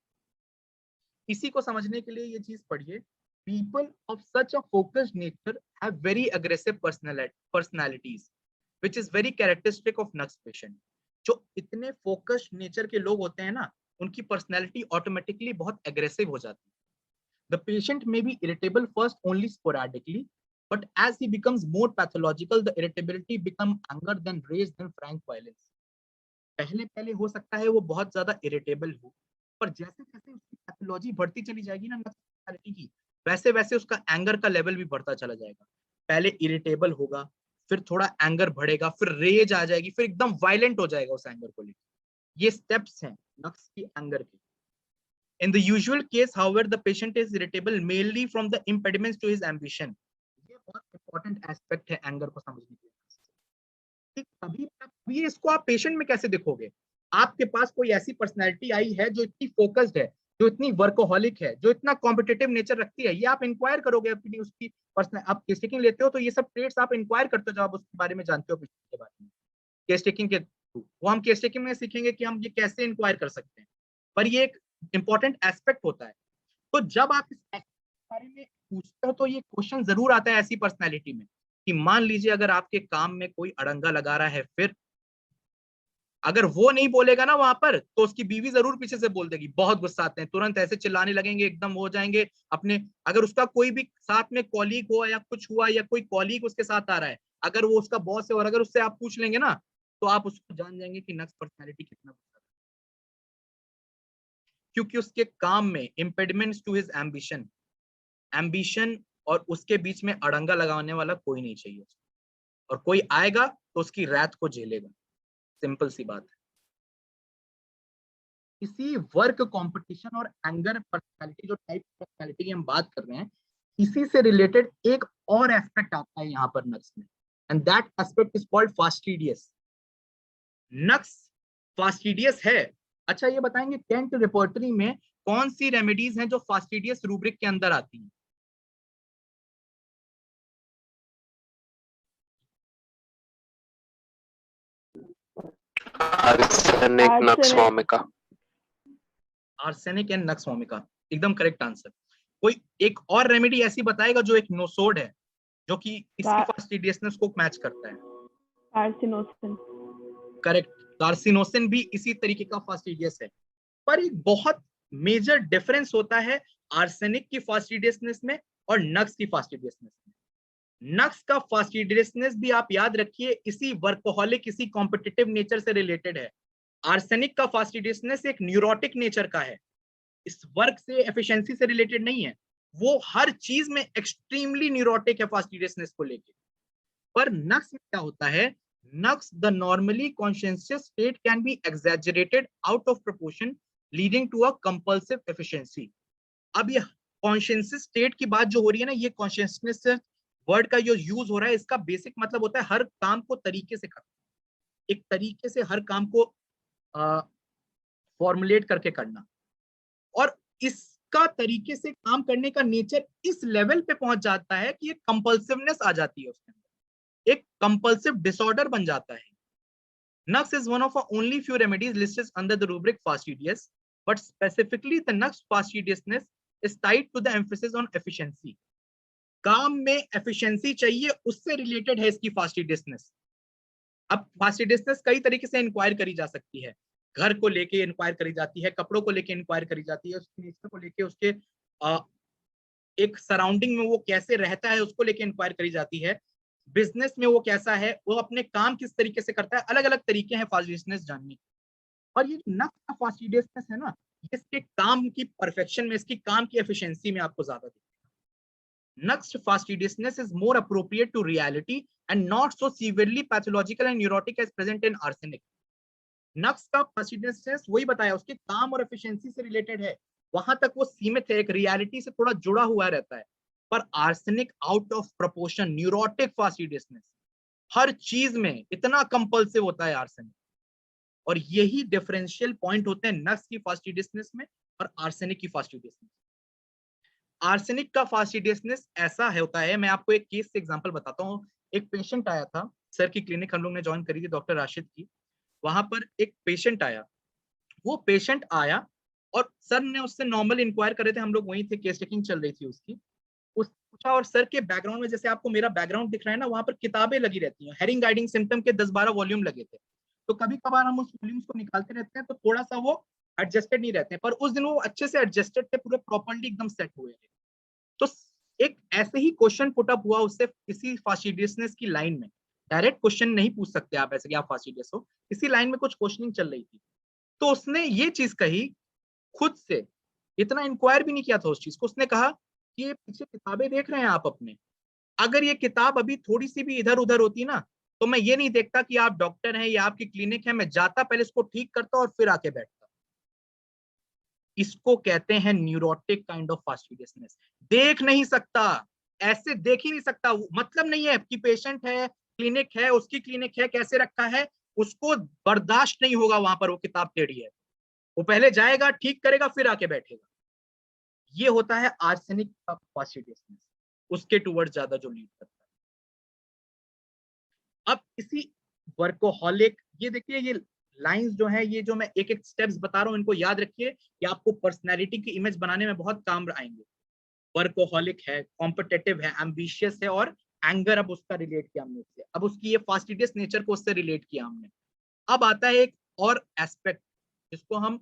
इसी को समझने के लिए ये चीज पढ़िए, people of such a focused nature have very aggressive personalities which is very characteristic of nux patient. जो इतने फोकस्ड नेचर के लोग होते हैं ना, उनकी पर्सनैलिटी ऑटोमेटिकली बहुत एग्रेसिव हो जाती है। The patient may be irritable first only sporadically, but as he becomes more pathological, the irritability become anger, then rage, then frank violence. पहले पहले हो सकता है वो बहुत ज्यादा इरिटेबल हो, पर जैसे जैसे उसकी पैथोलॉजी बढ़ती चली जाएगी ना पर्सनालिटी की, वैसे वैसे उसका एंगर का लेवल भी बढ़ता चला जाएगा। पहले इरिटेबल होगा, फिर थोड़ा एंगर बढ़ेगा, फिर रेज आ जाएगी, फिर एकदम वायलेंट हो जाएगा उस एंगर को लेकर। ये स्टेप्स हैं नक्स की एंगर के। In the usual case, however, the patient is irritable mainly from the impediments to his ambition. ये बहुत इंपॉर्टेंट एस्पेक्ट है एंगर को समझने के लिए। कभी इसको आप पेशेंट में कैसे देखोगे? आपके पास कोई ऐसी पर्सनैलिटी आई है जो इतनी फोकस्ड है, जो इतनी वर्कोहॉलिक है, जो इतना कॉम्पिटिटिव नेचर रखती है, ये आप इंक्वायर करोगे अपनी उसकी पर्सनल। आप केस टेकिंग लेते हो तो ये सब ट्रेड्स आप इंक्वायर करते हो जब आप उसके बारे में जानते हो पेशेंट के बारे में, केस टेकिंग के थ्रू। वो हम केस टेकिंग में सीखेंगे कि हम ये कैसे इंक्वायर कर सकते हैं, पर ये एक इंपॉर्टेंट एस्पेक्ट होता है। तो जब आप इस बारे में पूछते हो तो ये क्वेश्चन जरूर आता है ऐसी पर्सनैलिटी में कि मान लीजिए अगर आपके काम में कोई अड़ंगा लगा रहा है, फिर अगर वो नहीं बोलेगा ना वहां पर, तो उसकी बीवी जरूर पीछे से बोल देगी। बहुत गुस्सा आते हैं, तुरंत ऐसे चिल्लाने लगेंगे, एकदम हो जाएंगे अपने। अगर उसका कोई भी साथ में कॉलीग हो या कुछ हुआ या कोई कॉलीग उसके साथ आ रहा है, अगर वो उसका बॉस है और अगर उससे आप पूछ लेंगे ना, तो आप उसको जान जाएंगे कि नक्स पर्सनैलिटी कितना गुस्सा है। क्योंकि उसके काम में impediments to his ambition, ambition और उसके बीच में अड़ंगा लगाने वाला कोई नहीं चाहिए, और कोई आएगा तो उसकी रैथ को झेलेगा। सिंपल सी बात है। इसी वर्क कंपटीशन और एंगर पर्सनालिटी, जो टाइप पर्सनालिटी की हम बात कर रहे हैं, इसी से रिलेटेड एक और एस्पेक्ट आता है यहाँ पर नक्स में, and that aspect is called fastidious. Nux fastidious है। अच्छा ये बताएंगे कैंट रिपोर्टरी में कौन सी रेमेडीज हैं जो फास्टिडियस रूब्रिक के अंदर आती हैं? Arsenic, nux vomica. Arsenic and nux vomica, एकदम करेक्ट आंसर। कोई एक और रेमेडी ऐसी बताएगा जो एक नोसोड है, जो कि इसी फास्टिडियसनेस को मैच करता है? कार्सिनोसिन। करेक्ट, कार्सिनोसिन भी इसी तरीके का फास्टिडियस है। पर एक बहुत मेजर डिफरेंस होता है आर्सेनिक की फास्टिडियसनेस में और नक्स की फास्टिडियसनेस में। नक्स का फास्टिडियसनेस भी आप याद रखिए इसी वर्कोहॉलिक, इसी कॉम्पिटिटिव नेचर से रिलेटेड है। आर्सेनिक का फास्टिडियसनेस एक न्यूरोटिक नेचर का है, इस वर्क से एफिशिएंसी से रिलेटेड नहीं है। वो हर चीज में एक्सट्रीमली न्यूरोटिक है फास्टिडियसनेस को लेके। पर नक्स में क्या होता है? Nux the normally conscious state can be exaggerated out of proportion leading to a compulsive efficiency. अब ये कॉन्शियस स्टेट की बात जो हो रही है ना, ये कॉन्शियसनेस वर्ड का जो यूज हो रहा है, इसका बेसिक मतलब होता है हर काम को तरीके से करना, एक तरीके से हर काम को फॉर्मुलेट करके करना। और इसका तरीके से काम करने का नेचर इस लेवल पे पहुंच जाता है कि एक कंपल्सिवनेस आ जाती है उसके अंदर, एक कंपल्सिव डिसऑर्डर बन जाता है। Nux is one of the only few remedies listed under the rubric fastidious, but specifically the Nux fastidiousness is tied to the emphasis on efficiency. काम में efficiency चाहिए, उससे related है इसकी fastidiousness। अब fastidiousness कई तरीके से इंक्वायर करी जा सकती है। घर को लेके इंक्वायर करी जाती है, कपड़ों को लेके इंक्वायर करी जाती है, उसके नेचर को लेके, उसके एक सराउंडिंग में वो कैसे रहता है उसको लेके इंक्वायर करी जाती है, बिजनेस में वो कैसा है, वो अपने काम किस तरीके से करता है। अलग अलग तरीके हैं फास्टिडियसनेस जानने के। और ये नक्स का फास्टिडियसनेस है ना, इसके काम की परफेक्शन में, इसकी काम की एफिशिएंसी में आपको ज्यादा दिखेगा। Nux fastidiousness is more appropriate to reality and not so severely pathological and neurotic as present in arsenic. Nux का फास्टिडियसनेस वही बताया, उसके काम और एफिशिएंसी से रिलेटेड है, वहां तक वो सीमित है, एक रियलिटी से थोड़ा जुड़ा हुआ रहता है। पर arsenic out of proportion, neurotic fastidiousness, हर चीज में इतना कंपल्सिव होता है आर्सेनिक। और यही डिफरेंशियल पॉइंट होते हैं नक्स की फास्टिडियसनेस में और आर्सेनिक की फास्टिडियसनेस। आर्सेनिक का फास्टिडियसनेस ऐसा होता है, मैं आपको एक केस से एग्जांपल बताता हूँ। एक पेशेंट आया था सर की क्लिनिक, हम लोग ने ज्वाइन करी थी डॉक्टर राशिद की। वहां पर एक पेशेंट आया, वो पेशेंट आया और सर ने उससे नॉर्मल इंक्वायर कर रहे थे, हम लोग वहीं थे, केस टेकिंग चल रही थी उसकी। उस पूछा, और सर के बैकग्राउंड में, जैसे आपको मेरा बैकग्राउंड दिख रहा है ना, वहां पर किताबें लगी रहती हैं, हेरिंग गाइडिंग सिम्टम के 10-12 वॉल्यूम लगे थे। तो कभी कभार हम उस वॉल्यूम्स को निकालते रहते हैं तो थोड़ा सा वो एडजस्टेड नहीं रहते हैं, पर उस दिन वो अच्छे से एडजस्टेड थे, पूरे प्रॉपर्ली एकदम सेट हुए थे। तो एक ऐसे ही क्वेश्चन पुट अप हुआ उससे किसी फास्टिडियसनेस की लाइन में। डायरेक्ट क्वेश्चन नहीं पूछ सकते आप ऐसे कि आप फास्टिडियस हो, इसी लाइन में कुछ क्वेश्चनिंग चल रही थी। तो उसने ये चीज कही खुद से, इतना इंक्वायर भी नहीं किया था उस चीज को। उसने कहा कि ये पीछे किताबें देख रहे हैं आप अपने, अगर ये किताब अभी थोड़ी सी भी इधर उधर होती ना, तो मैं ये नहीं देखता कि आप डॉक्टर हैं या आपकी क्लिनिक है, मैं जाता पहले इसको ठीक करता और फिर आके बैठता। इसको कहते हैं न्यूरोटिक काइंड ऑफ फास्टिडियसनेस। देख नहीं सकता, ऐसे देख ही नहीं सकता। मतलब नहीं है कि पेशेंट है क्लिनिक है, उसकी क्लिनिक है, कैसे रखा है, उसको बर्दाश्त नहीं होगा वहां पर वो किताब टेढ़ी है। वो पहले जाएगा, ठीक करेगा, फिर आके बैठेगा। ये होता है आर्सेनिक का फास्टिडियसनेस, उसके टूवर्ड्स ज्यादा जो लीड करता है। अब इसी वर्कोहॉलिक, ये देखिए ये लाइंस जो है, ये जो मैं एक एक स्टेप्स बता रहा हूं, इनको याद रखिए, ये आपको पर्सनैलिटी की इमेज बनाने में बहुत काम आएंगे। वर्कोहॉलिक है, कॉम्पिटिटिव है, एम्बिशियस है, और एंगर, अब उसका रिलेट किया हमने उससे, अब उसकी ये फास्टिडियस नेचर को उससे रिलेट किया हमने। अब आता है एक और एस्पेक्ट जिसको हम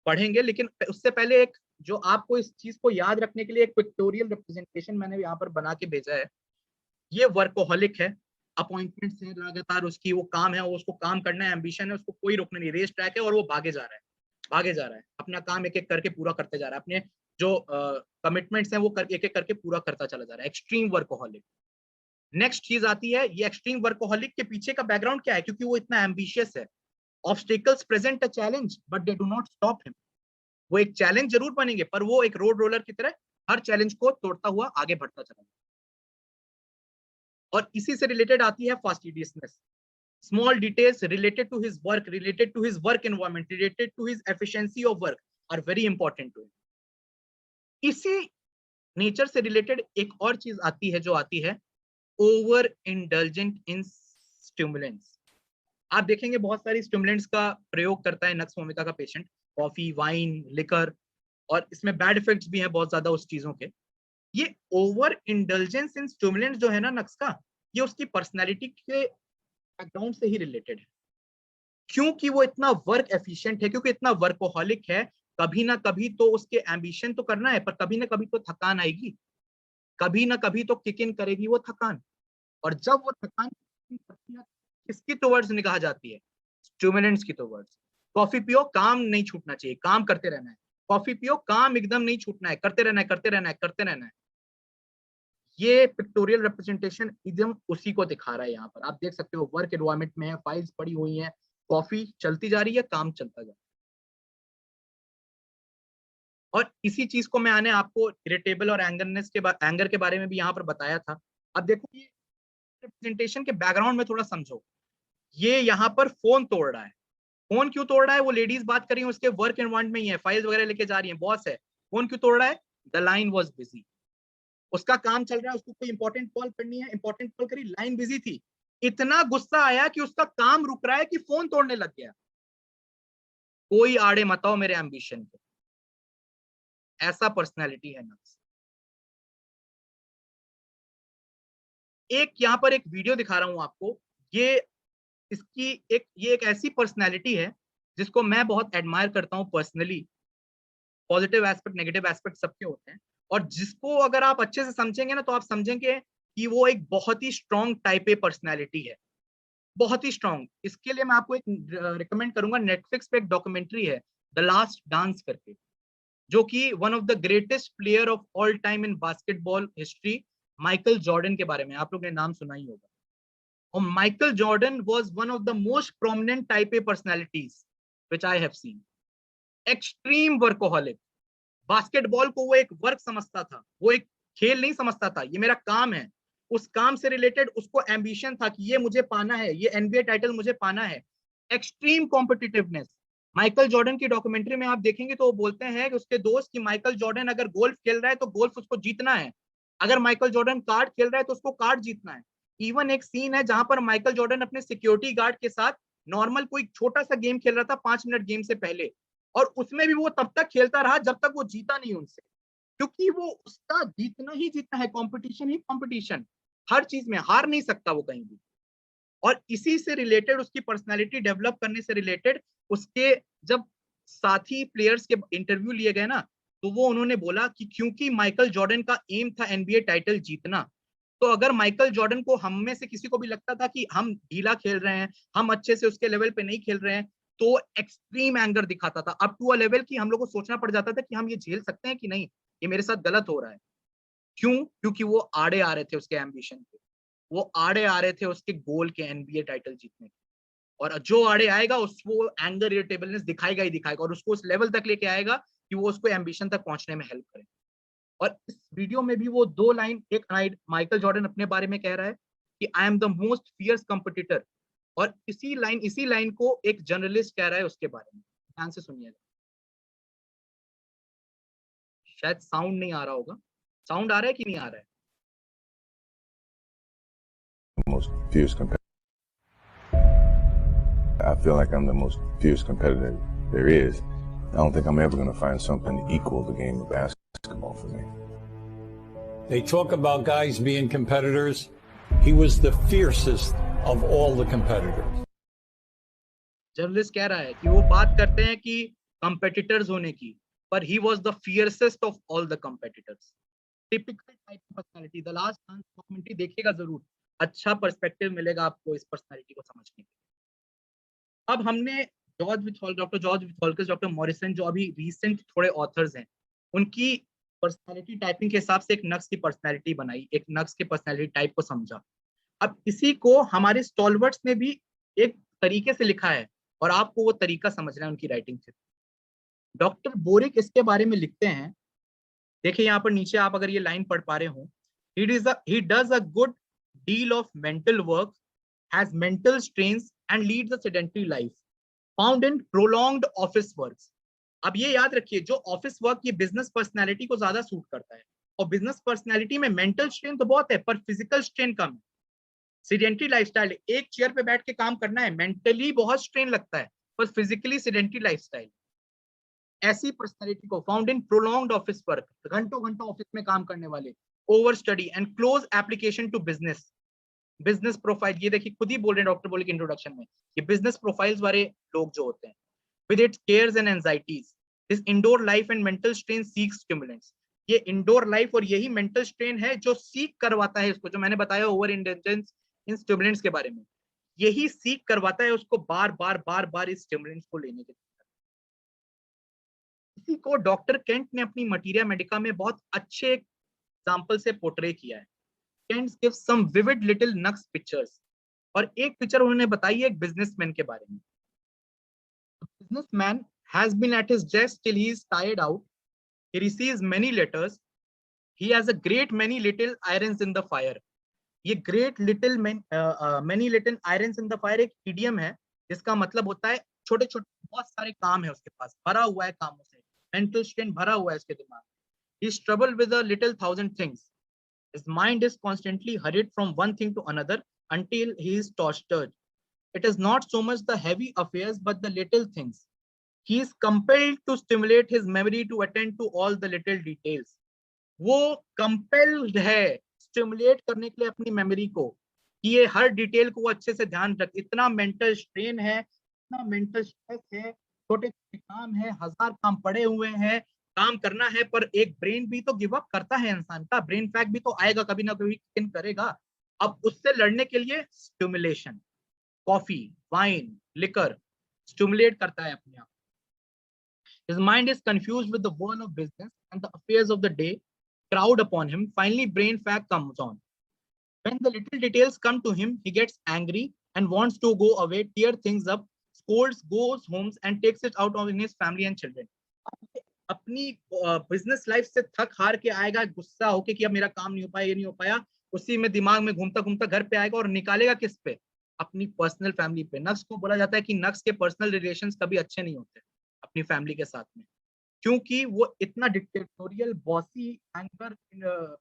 पढ़ेंगे, लेकिन उससे पहले एक जो आपको इस चीज को याद रखने के लिए एक पिक्टोरियल रिप्रेजेंटेशन मैंने यहाँ पर बना के भेजा है। ये वर्कोहॉलिक है, अपॉइंटमेंट्स है लगातार उसकी, वो काम है, वो उसको काम करना है, एम्बिशन है, उसको कोई रोकना नहीं, रेस ट्रैक है और वो भागे जा रहा है, भागे जा रहा है, अपना काम एक एक करके पूरा करते जा रहा है, अपने जो कमिटमेंट्स हैं वो एक एक करके पूरा करता चला जा रहा है। Extreme workaholic. नेक्स्ट चीज आती है, ये एक्सट्रीम वर्कोहॉलिक के पीछे का बैकग्राउंड क्या है, क्योंकि वो इतना एम्बिशियस है। Obstacles present a challenge but they do not stop him. वो एक चैलेंज जरूर बनेंगे, पर वो एक रोड रोलर की तरह हर चैलेंज को तोड़ता हुआ आगे बढ़ता चला। और इसी से रिलेटेड आती है fastidiousness. Small details related to his work, related to his work environment, related to his efficiency of work are very important to him. इसी नेचर से रिलेटेड एक और चीज आती है, जो आती है ओवर इंडल्जेंट इन स्टिमुलेंट्स। आप देखेंगे बहुत सारी स्टिमुलेंट्स का प्रयोग करता है नक्स वोमिका का पेशेंट, कॉफी, वाइन, लिकर, और इसमें बैड इफेक्ट्स भी हैं बहुत ज्यादा उस चीजों के। ये ओवर इंडल्जेंस इन स्टिमुलेंट्स जो है ना नक्स का, ये उसकी पर्सनैलिटी के बैकग्राउंड से ही रिलेटेड है। क्योंकि वो इतना वर्क एफिशिएंट है, क्योंकि इतना वर्कोहॉलिक है, कभी ना कभी तो उसके एम्बिशन तो करना है, पर कभी ना कभी तो थकान आएगी, कभी ना कभी तो किक इन करेगी वो थकान। और जब वो थकान किसकी टुवर्ड्स निगाह जाती है, स्टिमुलेंट्स की टुवर्ड्स। कॉफी पियो, काम नहीं छूटना चाहिए, काम करते रहना है। कॉफी पियो, काम एकदम नहीं छूटना है, करते रहना है, करते रहना है, करते रहना है। ये पिक्टोरियल रिप्रेजेंटेशन एकदम उसी को दिखा रहा है। यहाँ पर आप देख सकते हो वर्क एनवायरनमेंट में है, फाइल्स पड़ी हुई हैं, कॉफी चलती जा रही है, काम चलता जा रहा है। और इसी चीज को मैंने आपको इरिटेबल और एंगर के बारे में भी यहाँ पर बताया था। अब देखो ये रिप्रेजेंटेशन के बैकग्राउंड में थोड़ा समझो। ये यहाँ पर फोन तोड़ रहा है। फोन क्यों तोड़ रहा है, वो लेडीज बात कर रही है, उसके वर्क एनवायरनमेंट में ही है, फाइल्स वगैरह लेके जा रही है, बॉस है। फोन क्यों तोड़ रहा है, द लाइन वॉज बिजी, उसका काम चल रहा है, उसको कोई इंपॉर्टेंट कॉल करनी है, इंपॉर्टेंट कॉल करी, लाइन बिजी थी। इतना गुस्सा आया कि उसका काम रुक रहा है कि फोन तोड़ने लग गया। कोई आड़े मताओ मेरे एम्बिशन को। ऐसा पर्सनैलिटी है नक्स। एक यहाँ पर एक वीडियो दिखा रहा हूं आपको। ये ये एक ऐसी पर्सनैलिटी है जिसको मैं बहुत एडमायर करता हूं personally. Positive aspect, negative aspect सबके होते हैं, और जिसको अगर आप अच्छे से समझेंगे ना, तो आप समझेंगे कि वो एक बहुत ही स्ट्रॉन्ग टाइप ए पर्सनैलिटी है, बहुत ही स्ट्रॉन्ग। इसके लिए मैं आपको एक रिकमेंड करूंगा, नेटफ्लिक्स पे एक डॉक्यूमेंट्री है द लास्ट डांस करके, जो कि one of the greatest player of all time in basketball history, Michael Jordan के बारे में आप लोग ने नाम सुना ही होगा। और Michael Jordan was one of the most prominent type A personalities which I have seen. Extreme workaholic. Basketball को वो एक वर्क समझता था, वो एक खेल नहीं समझता था, ये मेरा काम है। उस काम से रिलेटेड उसको एम्बिशन था कि ये मुझे पाना है, ये एनबीए टाइटल मुझे पाना है। Extreme competitiveness. माइकल जॉर्डन की डॉक्यूमेंट्री में आप देखेंगे तो वो बोलते हैं कि उसके दोस्त, कि माइकल जॉर्डन अगर गोल्फ खेल रहा है तो गोल्फ उसको जीतना है, अगर माइकल जॉर्डन कार्ड खेल रहा है तो उसको कार्ड जीतना है। इवन एक सीन है जहां पर माइकल जॉर्डन अपने सिक्योरिटी गार्ड के साथ नॉर्मल कोई छोटा सा गेम खेल रहा था 5 मिनट गेम से पहले, और उसमें भी वो तब तक खेलता रहा जब तक वो जीता नहीं उनसे, क्योंकि वो उसका जीतना ही जीतना है, कंपटीशन ही कंपटीशन, हर चीज में हार नहीं सकता वो कहीं भी। और इसी से रिलेटेड, उसकी पर्सनालिटी डेवलप करने से रिलेटेड, उसके जब साथी प्लेयर्स के इंटरव्यू लिए गए ना, तो वो उन्होंने बोला कि क्योंकि माइकल जॉर्डन का एम था एनबीए टाइटल जीतना, तो अगर माइकल जॉर्डन को, हम में से किसी को भी लगता था कि हम ढीला खेल रहे हैं, हम अच्छे से उसके लेवल पे नहीं खेल रहे हैं, तो एक्सट्रीम एंगर दिखाता था, अप टू अ लेवल कि हम लोग को सोचना पड़ जाता था कि हम ये झेल सकते हैं कि नहीं, ये मेरे साथ गलत हो रहा है। क्यों? क्योंकि वो आड़े आ रहे थे उसके एम्बिशन के, वो आड़े आ रहे थे उसके गोल के, एनबीए टाइटल जीतने के। और जो आड़े आएगा उसको एंगर, इरिटेबलनेस दिखाएगा ही दिखाएगा, और उसको उस लेवल तक लेके आएगा कि वो उसको एम्बिशन तक पहुंचने में हेल्प करे। और इस वीडियो में भी वो 2 लाइन, एक माइकल जॉर्डन अपने बारे में कह रहा है, कि I am the most fierce competitor, और इसी लाइन को एक जर्नलिस्ट कह रहा है उसके बारे में। ध्यान से सुनिएगा, शायद साउंड नहीं आ रहा होगा, साउंड आ रहा है कि नहीं आ रहा है? Most fierce competitor. I feel like I'm the most fierce competitor there is. I don't think I'm ever going to find something to equal the game of basketball for me. They talk about guys being competitors. He was the fiercest of all the competitors. Journalist कह रहा है कि वो बात करते हैं कि competitors होने की, पर he was the fiercest of all the competitors. Typical type of personality. The last dance documentary देखिएगा जरूर, अच्छा पर्सपेक्टिव मिलेगा आपको इस पर्सनालिटी को समझने के। अब हमने डॉक्टर जॉर्ज विथोल्कस, डॉक्टर मॉरिसन, जो अभी रिसेंट थोड़े ऑथर्स हैं, उनकी पर्सनालिटी टाइपिंग के हिसाब से एक नक्स की पर्सनालिटी बनाई, एक नक्स के पर्सनालिटी टाइप को समझा। अब इसी को हमारे स्टॉलवर्ट्स ने भी एक तरीके से लिखा है और आपको वो तरीका समझना है उनकी राइटिंग से। डॉक्टर बोरिक इसके बारे में लिखते हैं, देखिए यहाँ पर नीचे आप अगर ये लाइन पढ़ पा रहे हो, he does a good deal of mental work, has mental strains and leads a sedentary life, found in prolonged office works। अब ये याद रखिए, जो ऑफिस वर्क ये बिजनेस पर्सनालिटी को ज्यादा सूट करता है, और बिजनेस पर्सनालिटी में मेंटल स्ट्रेन तो बहुत है पर फिजिकल स्ट्रेन कम है। सीडेंटरी लाइफस्टाइल, एक चेयर पे बैठ के काम करना है, मेंटली बहुत स्ट्रेन लगता है, पर फिजिकली सीडेंटरी लाइफस्टाइल। ऐसी पर्सनालिटी को found in prolonged office work, घंटों घंटों ऑफिस में काम करने वाले, over study and close application to business. Business profile, ये देखिए खुद ही बोल रहे हैं डॉक्टर बोले इंट्रोडक्शन में, ये बिजनेस प्रोफाइल्स वाले लोग जो होते हैं, with its cares and anxieties, this indoor life and mental strain seek stimulants. ये इंडोर लाइफ और यही मेंटल स्ट्रेन है जो सीक करवाता है उसको, जो मैंने बताया ओवर इंटेलिजेंस इन स्टिमुलेंट्स के बारे में, यही सीक करवाता है उसको बार बार इस स्टिमुलेंट्स को लेने के लिए। इसी को डॉक्टर केंट ने अपनी मटीरिया मेडिका में बहुत अच्छे एग्जांपल से पोर्ट्रे किया है। Kent gives some vivid little Nux pictures, और एक पिक्चर उन्होंने बताई है एक बिजनेसमैन के बारे में। Businessman has been at his desk till he is tired out. He receives many letters. He has a great many little irons in the fire. ये great little many little irons in the fire एक idiom है, जिसका मतलब होता है छोटे छोटे बहुत सारे काम है उसके पास, भरा हुआ है कामों से, mental strain भरा हुआ है उसके दिमाग में। He is troubled with a little thousand things. His mind is constantly hurried from one thing to another until he is tortured. It is not so much the heavy affairs but the little things. He is compelled to stimulate his memory to attend to all the little details. वो compelled है stimulate करने के लिए अपनी memory को, कि ये हर detail को वो अच्छे से ध्यान रख। इतना मेंटल स्ट्रेन है, इतना मेंटल स्ट्रेस है, छोटे छोटे काम है, हजार काम पड़े हुए हैं, काम करना है, पर एक ब्रेन भी तो गिव अप करता है, इंसान का ब्रेन फैक भी तो आएगा, कभी ना कभी किन करेगा। अब उससे लड़ने के लिए stimulation, coffee, wine, liquor stimulate करता है अपने आप। His mind is confused with the whirl of business and the affairs of the day crowd upon him. Finally, brain fag comes on. When the little details come to him, he gets angry and wants to go away, tear things up, scolds, goes home and takes it out on his family and children. अपनी business life से थक हार के आएगा, गुस्सा होके कि अब मेरा काम नहीं हो पाया, ये नहीं हो पाया, उसी में दिमाग में घूमता घूमता घर पे आएगा और निकालेगा किस पे? अपनी पर्सनल फैमिली पे। नक्स को बोला जाता है कि नक्स के पर्सनल रिलेशंस कभी अच्छे नहीं होते अपनी फैमिली के साथ में, क्योंकि वो इतना dictatorial, bossy, anger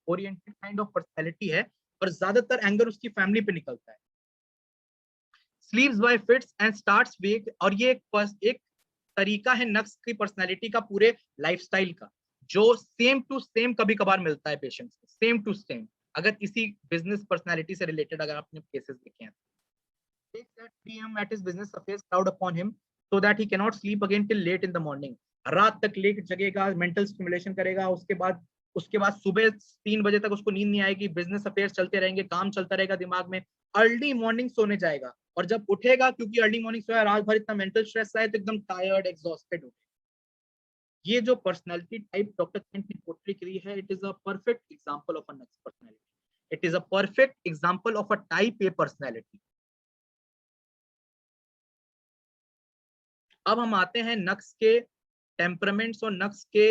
oriented kind of personality है, और ज्यादातर एंगर उसकी फैमिली पे निकलता है। Sleeps by fits and starts wake, और ये एक तरीका है नक्स की पर्सनैलिटी का पूरे लाइफस्टाइल का, जो सेम टू सेम कभी कभार मिलता है पेशेंट्स को, सेम टू सेम। अगर इसी बिजनेस पर्सनैलिटी से रिलेटेड अगर आपने केसेस देखे हैं, takes at 3 AM at his business affairs crowd upon him so that he cannot sleep again till late in the morning. रात तक लेट जगेगा, मेंटल स्टिमुलेशन करेगा, उसके बाद सुबह 3 बजे तक उसको नींद नहीं आएगी, बिजनेस अफेयर्स चलते रहेंगे, काम चलता रहेगा दिमाग में, अर्ली मॉर्निंग सोने जाएगा, और जब उठेगा, क्योंकि अर्ली मॉर्निंग सोया, रात भर इतना मेंटल स्ट्रेस आया, तो एकदम टायर्ड, एग्जॉस्टेड हो। ये जो पर्सनालिटी टाइप डॉक्टर केंट ने पोर्ट्रे करी है, it is a perfect example of a nux personality. It is a perfect example of a type A personality. अब हम आते हैं नक्स के टेम्परामेंट्स और नक्स के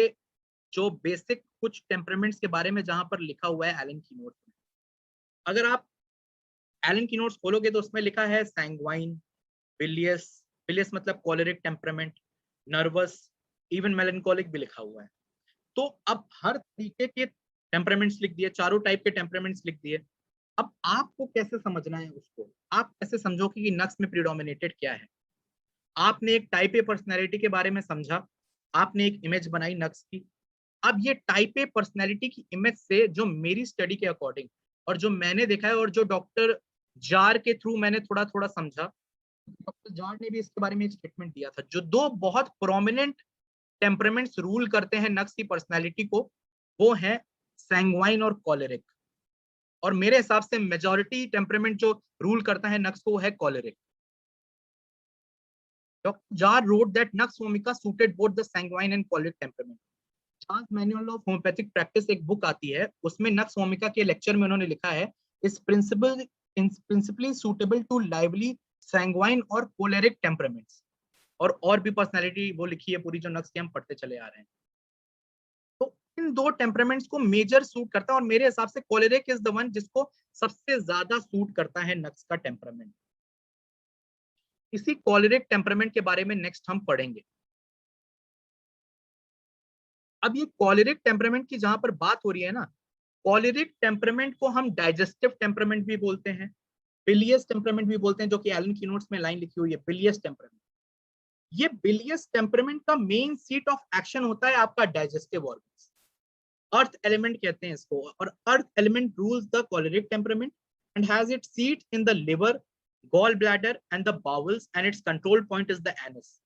जो बेसिक कुछ टेम्परामेंट्स के बारे में, जहां पर लिखा हुआ है एलन की नोट में। अगर आप एलन की नोट्स खोलोगे तो उसमें लिखा है सैंग्वाइन, बिलियस, बिलियस मतलब कॉलेरिक टेम्परामेंट, नर्वस, इवन मेलनकॉलिक भी लिखा हुआ है। तो अब हर तरीके के टेम्परामेंट्स लिख दिए, चारों टाइप के टेम्परामेंट्स लिख दिए। अब आपको कैसे समझना है उसको, आप कैसे समझोगे कि नक्स में प्रीडोमिनेटेड क्या है। आपने एक टाइप ए पर्सनैलिटी के बारे में समझा, आपने एक इमेज बनाई नक्स की। अब ये टाइप ए पर्सनैलिटी की इमेज से जो मेरी स्टडी के अकॉर्डिंग और जो मैंने देखा है और जो डॉक्टर जार के थ्रू मैंने थोड़ा थोड़ा समझा, डॉक्टर जार ने भी इसके बारे में एक स्टेटमेंट दिया था, जो दो बहुत प्रोमिनेंट टेम्परामेंट्स रूल करते हैं नक्स की पर्सनैलिटी को, वो है सैंग्वाइन और कॉलेरिक। और मेरे हिसाब से मेजॉरिटी टेम्परामेंट जो रूल करता है नक्स को वो है choleric. Doctor Jahr wrote that Nux vomica suited both the sanguine and choleric temperament. Jahr's manual of homeopathic practice एक बुक आती है, उसमें नक्स वोमिका के लेक्चर में उन्होंने लिखा है इस प्रिंसिपली सूटेबल टू लाइवली सैंग्वाइन और कोलेरिक टेम्परामेंट्स। और भी पर्सनालिटी वो लिखी है पूरी जो नक्स के हम पढ़ते चले आ रहे हैं। तो इन दो टेम्परामेंट्स को मेजर सूट करता है और मेरे हिसाब से कोलेरिक इज द वन जिसको सबसे ज्यादा सूट करता है नक्स का टेम्परामेंट। इसी कोलेरिक टेम्परामेंट के बारे में नेक्स्ट हम पढ़ेंगे। अब ये कॉलेरिक टेम्परामेंट की जहां पर बात हो रही है ना, कॉलेरिक टेम्परामेंट को हम डाइजेस्टिव टेम्परामेंट भी बोलते हैं, बिलियस टेम्परामेंट भी बोलते हैं, जो कि एलन की नोट्स में लाइन लिखी हुई है बिलियस टेम्परामेंट। ये बिलियस टेम्परामेंट का मेन सीट ऑफ एक्शन होता है आपका डाइजेस्टिव ऑर्गन्स, अर्थ एलिमेंट कहते हैं इसको, और earth element rules the choleric temperament and has its seat in the liver, gall bladder and the bowels and its control point is the anus.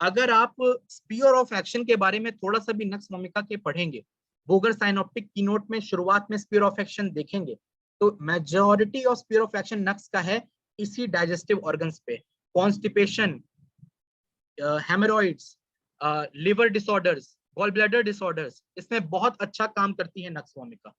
अगर आप spear of action के बारे में थोड़ा सा भी नक्स वोमिका के पढ़ेंगे, बोगर साइनोप्टिक कीनोट में शुरुआत में स्पीयर ऑफ एक्शन देखेंगे, तो majority of sphere of action Nux का है इसी डाइजेस्टिव ऑर्गन्स पे। Constipation, haemorrhoids, liver disorders, gall bladder disorders, इसमें बहुत अच्छा काम करती है नक्स vomica.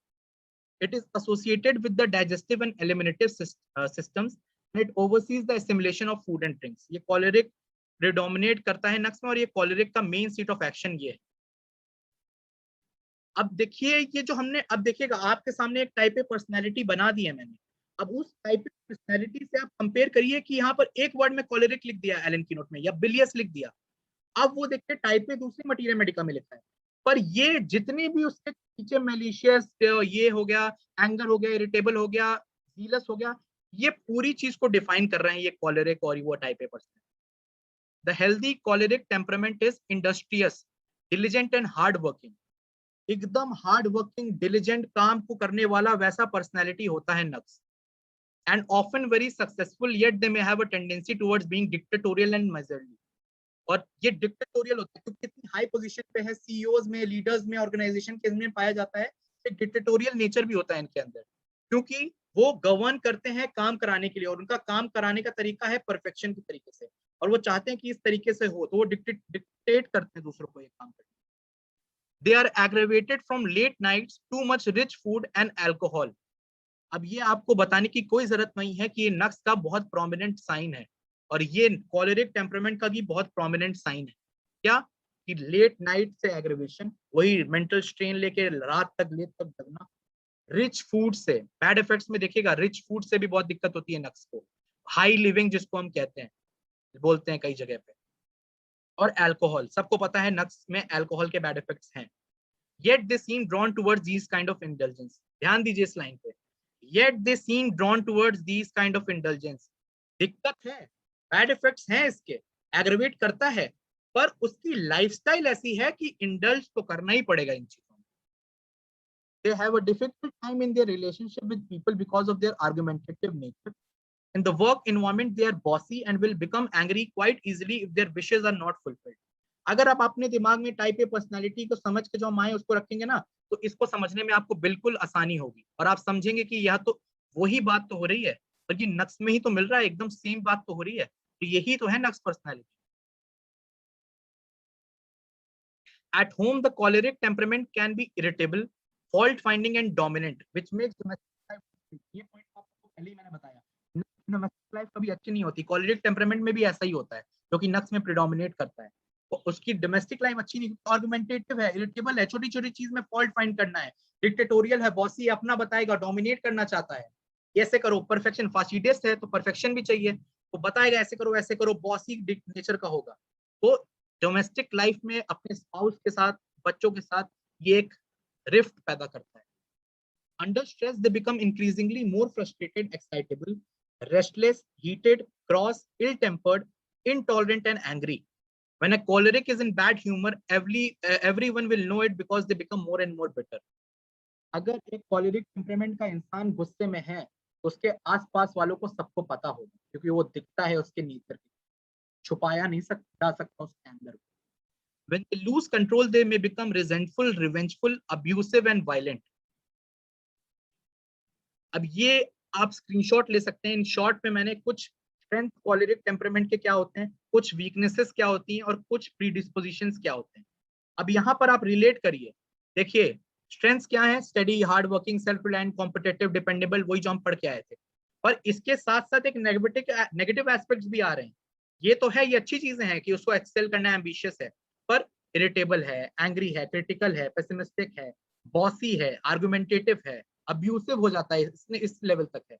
It is associated with the digestive and eliminative systems and it oversees the assimilation of food and drinks. ये कॉलेरिक प्रेडोमिनेट करता है नक्स में और ये कॉलेरिक का मेन सीट ऑफ एक्शन ये है। अब देखिए ये जो हमने, अब देखिएगा आपके सामने एक टाइप ए पर्सनैलिटी बना दी है मैंने। अब उस टाइप ए पर्सनैलिटी से आप कंपेयर करिए कि यहाँ पर एक वर्ड में कॉलेरिक लिख दिया एलन की नोट में या बिलियस लिख दिया, अब वो देखिए टाइप ए दूसरी मटीरियल मेडिका में लिखा है, पर ये जितनी भी उसके पीछे मैलिशियस ये हो गया, एंगर हो गया, इरिटेबल हो गया, जीलस हो गया, ये पूरी चीज को डिफाइन कर रहे हैं ये कॉलेरिक और वो type A personality. The healthy choleric temperament is industrious, diligent and hard working. एकदम हार्ड वर्किंग, डिलीजेंट, काम को करने वाला वैसा पर्सनैलिटी होता है Nux. And often very successful yet they may have a tendency towards being dictatorial and majorly. और ये डिक्टेटोरियल होता है क्योंकि इतनी हाई पोजीशन पे है, सीईओज में, लीडर्स में, ऑर्गेनाइजेशन के में पाया जाता है, एक डिक्टेटोरियल नेचर भी होता है इनके अंदर, क्योंकि वो गवर्न करते हैं काम कराने के लिए और उनका काम कराने का तरीका है परफेक्शन के तरीके से, और वो चाहते हैं कि इस तरीके से हो, तो वो डिक्टेट करते हैं दूसरों को ये काम करने। They are aggravated from late nights, too much rich food and alcohol. अब ये आपको बताने की कोई जरूरत नहीं है कि ये नक्स का बहुत प्रोमिनेंट साइन है और ये कॉलेरिक टेम्परामेंट का भी बहुत प्रोमिनेंट साइन है। क्या कि लेट नाइट से एग्रेवेशन, वही मेंटल स्ट्रेन लेके रात तक लेट तक जगना, रिच फूड से बैड इफेक्ट्स में देखिएगा, रिच फूड से भी बहुत दिक्कत होती है नक्स को, हाई लिविंग जिसको हम कहते हैं, बोलते हैं कई जगह पे, और अल्कोहल, सबको पता है नक्स में अल्कोहल के बैड इफेक्ट्स हैं। Yet they seem drawn towards these kind of indulgence. ध्यान दीजिए इस लाइन पे, yet they seem drawn towards these kind of indulgence. दिक्कत है, बैड इफेक्ट्स हैं इसके, एग्रेवेट करता है, पर उसकी लाइफस्टाइल ऐसी है कि इंडल्ज तो करना ही पड़ेगा इन चीजों में। They have a difficult time in their relationship with people because of their argumentative nature. In the work environment, they are bossy and will become angry quite easily if their wishes are not fulfilled. अगर आप अपने दिमाग में type A personality को समझ के जो हम आए उसको रखेंगे ना, तो इसको समझने में आपको बिल्कुल आसानी होगी और आप समझेंगे कि यह तो वही बात तो हो रही है और ये नक्स में ही तो मिल रहा है, एकदम सेम बात तो हो रही है, तो यही तो है नक्स personality. At home, the choleric temperament can be irritable, fault finding and dominant, which makes domestic life difficult. ये पॉइंट आपको पहले ही मैंने बताया, डोमेस्टिक लाइफ कभी अच्छी नहीं होती, कॉलेरिक टेम्परामेंट में भी ऐसा ही होता है, जो कि नक्स में प्रिडोमिनेट करता है, तो उसकी डोमेस्टिक लाइफ अच्छी नहीं, आर्गुमेंटेटिव है, इरिटेबल है, छोटी छोटी चीज में फॉल्ट फाइंड करना है, डिक्टेटोरियल है, बॉसी अपना बताएगा, डोमिनेट करना चाहता है, ऐसे करो, परफेक्शन, फास्टिडियस है तो परफेक्शन भी चाहिए, तो बताएगा ऐसे करो वैसे करो, बॉसी नेचर का होगा। तो डोमेस्टिक लाइफ में अपने स्पाउस के साथ, बच्चों के साथ ये एक रिफ्ट पैदा करता है। Under stress they become increasingly more frustrated, excitable, restless, heated, cross, ill-tempered, intolerant and angry. When a choleric is in bad humor, everyone will know it because they become more and more bitter. अगर एक कॉलेरिक temperament का इंसान गुस्से में है तो उसके आसपास वालों को सबको पता होगा, क्योंकि वो दिखता है उसके नेचर के, छुपाया नहीं जा सकता उसके अंदर। When they lose control, they may become resentful, revengeful, abusive and violent. अब ये आप स्क्रीनशॉट ले सकते हैं। इन शॉर्ट में मैंने कुछ स्ट्रेंथ कॉलेरिक टेम्परामेंट के क्या होते हैं, कुछ वीकनेसेस क्या होती हैं और कुछ प्रीडिस्पोजिशंस क्या होते हैं। अब यहाँ पर आप रिलेट करिए, देखिए स्ट्रेंथ्स क्या है, study, hard working, self reliant, competitive, dependable, वही जो हम पढ़ के आए थे। और इसके साथ साथ एक नेगेटिव एस्पेक्ट्स भी आ रहे हैं। ये तो है, ये अच्छी चीजें हैं कि उसको एक्सेल करना है, एम्बिशियस है, पर इरिटेबल है, एंग्री है, क्रिटिकल है, पेसिमिस्टिक है, बॉसी है, आर्गुमेंटेटिव है, अब्यूसिव हो जाता है, इसने इस लेवल तक है।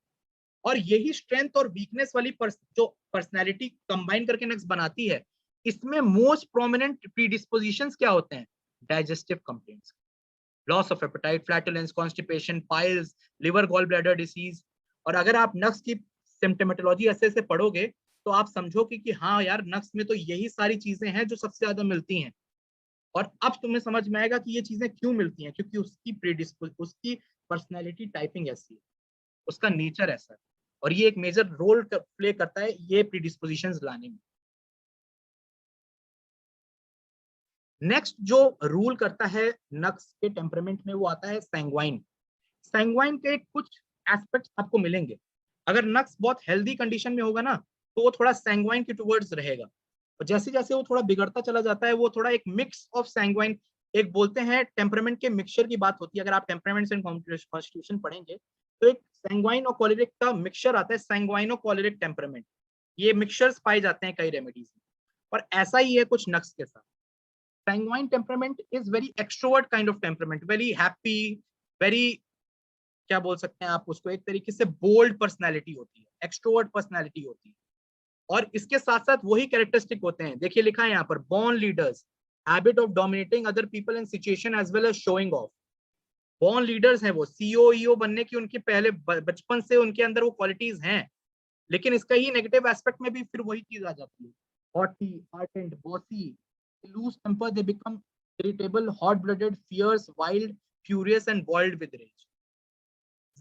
और यही स्ट्रेंथ और वीकनेस वाली जो पर्सनैलिटी कंबाइन करके नेक्स्ट बनाती है, इसमें मोस्ट प्रोमिनेंट प्रीडिस्पोजिशंस क्या होते हैं, digestive complaints, loss of appetite, flatulence, constipation, piles, liver gall bladder disease. और अगर आप नक्स की सिम्टोमेटोलॉजी ऐसे से पढ़ोगे तो आप समझोगे कि हाँ यार, नक्स में तो यही सारी चीजें हैं जो सबसे ज्यादा मिलती हैं। और अब तुम्हें समझ में आएगा कि ये चीजें क्यों मिलती हैं, क्योंकि उसकी पर्सनैलिटी टाइपिंग ऐसी है, उसका नेचर ऐसा है, और ये एक मेजर रोल प्ले करता है ये प्रीडिस्पोजिशंस लाने में। नेक्स्ट जो रूल करता है नक्स के टेम्परामेंट में, वो आता है सैंग्वाइन। सैंग्वाइन के कुछ एस्पेक्ट्स आपको मिलेंगे। अगर नक्स बहुत हेल्दी कंडीशन में होगा ना, तो वो थोड़ा सैंग्वाइन के टुवर्ड्स रहेगा, और जैसे जैसे वो थोड़ा बिगड़ता चला जाता है, वो थोड़ा एक मिक्स ऑफ सैंग्वाइन, एक बोलते हैं टेम्परामेंट के मिक्सचर की बात होती है। अगर आप टेम्परामेंट्स एंड कॉन्स्टिट्यूशन पढ़ेंगे तो एक सैंग्वाइन और कॉलेरिक का मिक्सचर आता है, सैंग्वाइनो कॉलेरिक टेम्परामेंट। ये मिक्सचर्स पाए जाते हैं कई रेमेडीज में, और ऐसा ही है कुछ नक्स के साथ। Sanguine temperament is very extrovert kind of temperament, very happy, very, क्या बोल सकते हैं आप उसको, एक तरीके से बोल्ड पर्सनैलिटी होती है, एक्सट्रोवर्ट पर्सनैलिटी होती है। और इसके साथ साथ वही कैरेक्टरिस्टिक होते हैं, देखिए लिखा है यहाँ पर, born leaders, habit of dominating other people in situation as well as showing off. Born leaders हैं वो, सीईओ ईओ बनने की उनकी पहले बचपन से उनके अंदर वो क्वालिटीज हैं, लेकिन इसका ही नेगेटिव एस्पेक्ट में भी फिर वही चीज आ जाती है, haughty, hearted, bossy, lose temper, they become irritable, hot blooded, fierce, wild, furious and boiled with rage.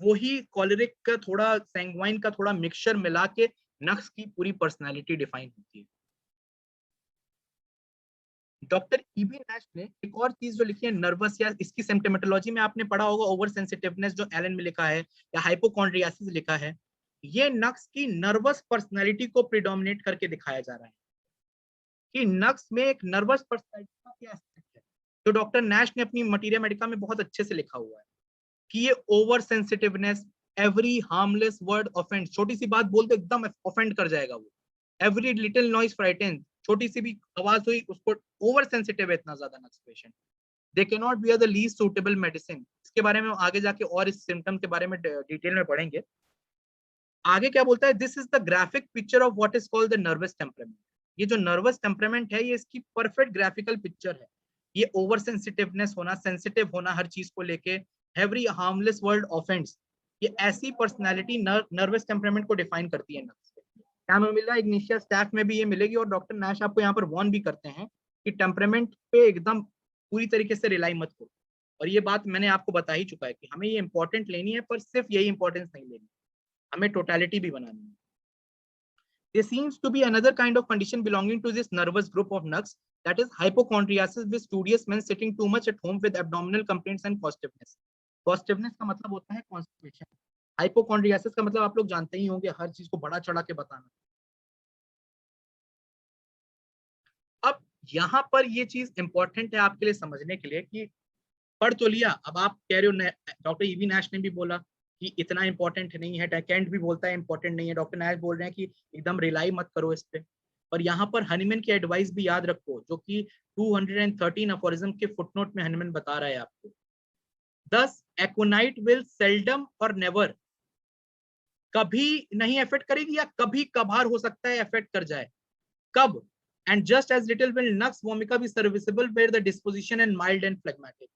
वही कॉलेरिक का थोड़ा, सैंग्वाइन का थोड़ा मिक्सचर मिला के नक्स की पूरी पर्सनालिटी डिफाइन होती है। डॉक्टर ईबी नैश ने एक और चीज जो लिखी है, नर्वस, या इसकी सिम्टोमेटोलॉजी में आपने पढ़ा होगा, ओवर सेंसिटिवनेस जो एलन में लिखा है, या हाइपोकॉन्ड्रियासिस लिखा है। ये नक्स की नर्वस पर्सनालिटी को प्रिडोमिनेट करके दिखाया जा रहा है कि नक्स में एक नर्वस पर्सनालिटी का क्या एस्पेक्ट है, जो डॉक्टर नैश ने अपनी मटीरिया मेडिका में बहुत अच्छे से लिखा हुआ है कि ये over sensitiveness, every harmless word offend, छोटी सी बात बोल दो एकदम ऑफेंड कर जाएगा वो, एवरी लिटिल नॉइज फ्राइटेन, छोटी सी भी आवाज हुई उसको, ओवर सेंसिटिव है इतना ज्यादा Nux patient. They can not be the least suitable medicine. इसके बारे में आगे जाके और इस सिम्टम के बारे में डिटेल में पढ़ेंगे। आगे क्या बोलता है, this is the graphic picture of what is called the nervous temperament. ये जो नर्वस टेम्परामेंट है, ये इसकी परफेक्ट ग्राफिकल पिक्चर है। ये ओवर सेंसिटिवनेस होना, सेंसिटिव होना हर चीज को लेके, एवरी हार्मलेस वर्ड ऑफेंड्स, ये ऐसी पर्सनालिटी नर्वस टेम्परामेंट को डिफाइन करती है नक्स। क्या हमें मिला, इग्निशिया स्टाफ में भी ये मिलेगी, और डॉक्टर नैश आपको यहाँ पर वार्न भी करते हैं कि टेम्परामेंट पे एकदम पूरी तरीके से रिलाई मत करो। और ये बात मैंने आपको बता ही चुका है कि हमें ये इंपॉर्टेंट लेनी है, पर सिर्फ यही इंपॉर्टेंस नहीं लेनी, हमें टोटलिटी भी बनानी है। There seems to be another kind of condition belonging to this nervous group of nugs, that is hypochondriasis with studious men sitting too much at home with abdominal complaints and costiveness. Costiveness का मतलब होता है constipation. Hypochondriasis का मतलब आप लोग जानते ही होंगे, हर चीज को बड़ा चढ़ा के बताना। अब यहाँ पर ये चीज इंपॉर्टेंट है आपके लिए समझने के लिए कि पढ़ तो लिया, अब आप कह रहे हो, डॉक्टर ईवी नैश ने भी बोला कि इतना इंपॉर्टेंट नहीं है, कैंट भी बोलता है इंपॉर्टेंट नहीं है, डॉक्टर नैश बोल रहे हैं कि एकदम रिलाई मत करो इस पे। और यहाँ पर हनीमैन की एडवाइस भी याद रखो, जो कि 213 अफोरिज्म के फुटनोट में हनीमैन बता रहा है आपको। Thus, aconite will seldom or never कभी नहीं अफेक्ट करेगी या कभी कभार हो सकता है अफेक्ट कर जाए, कब? And just as little will nux vomica be serviceable where the disposition and mild and phlegmatic.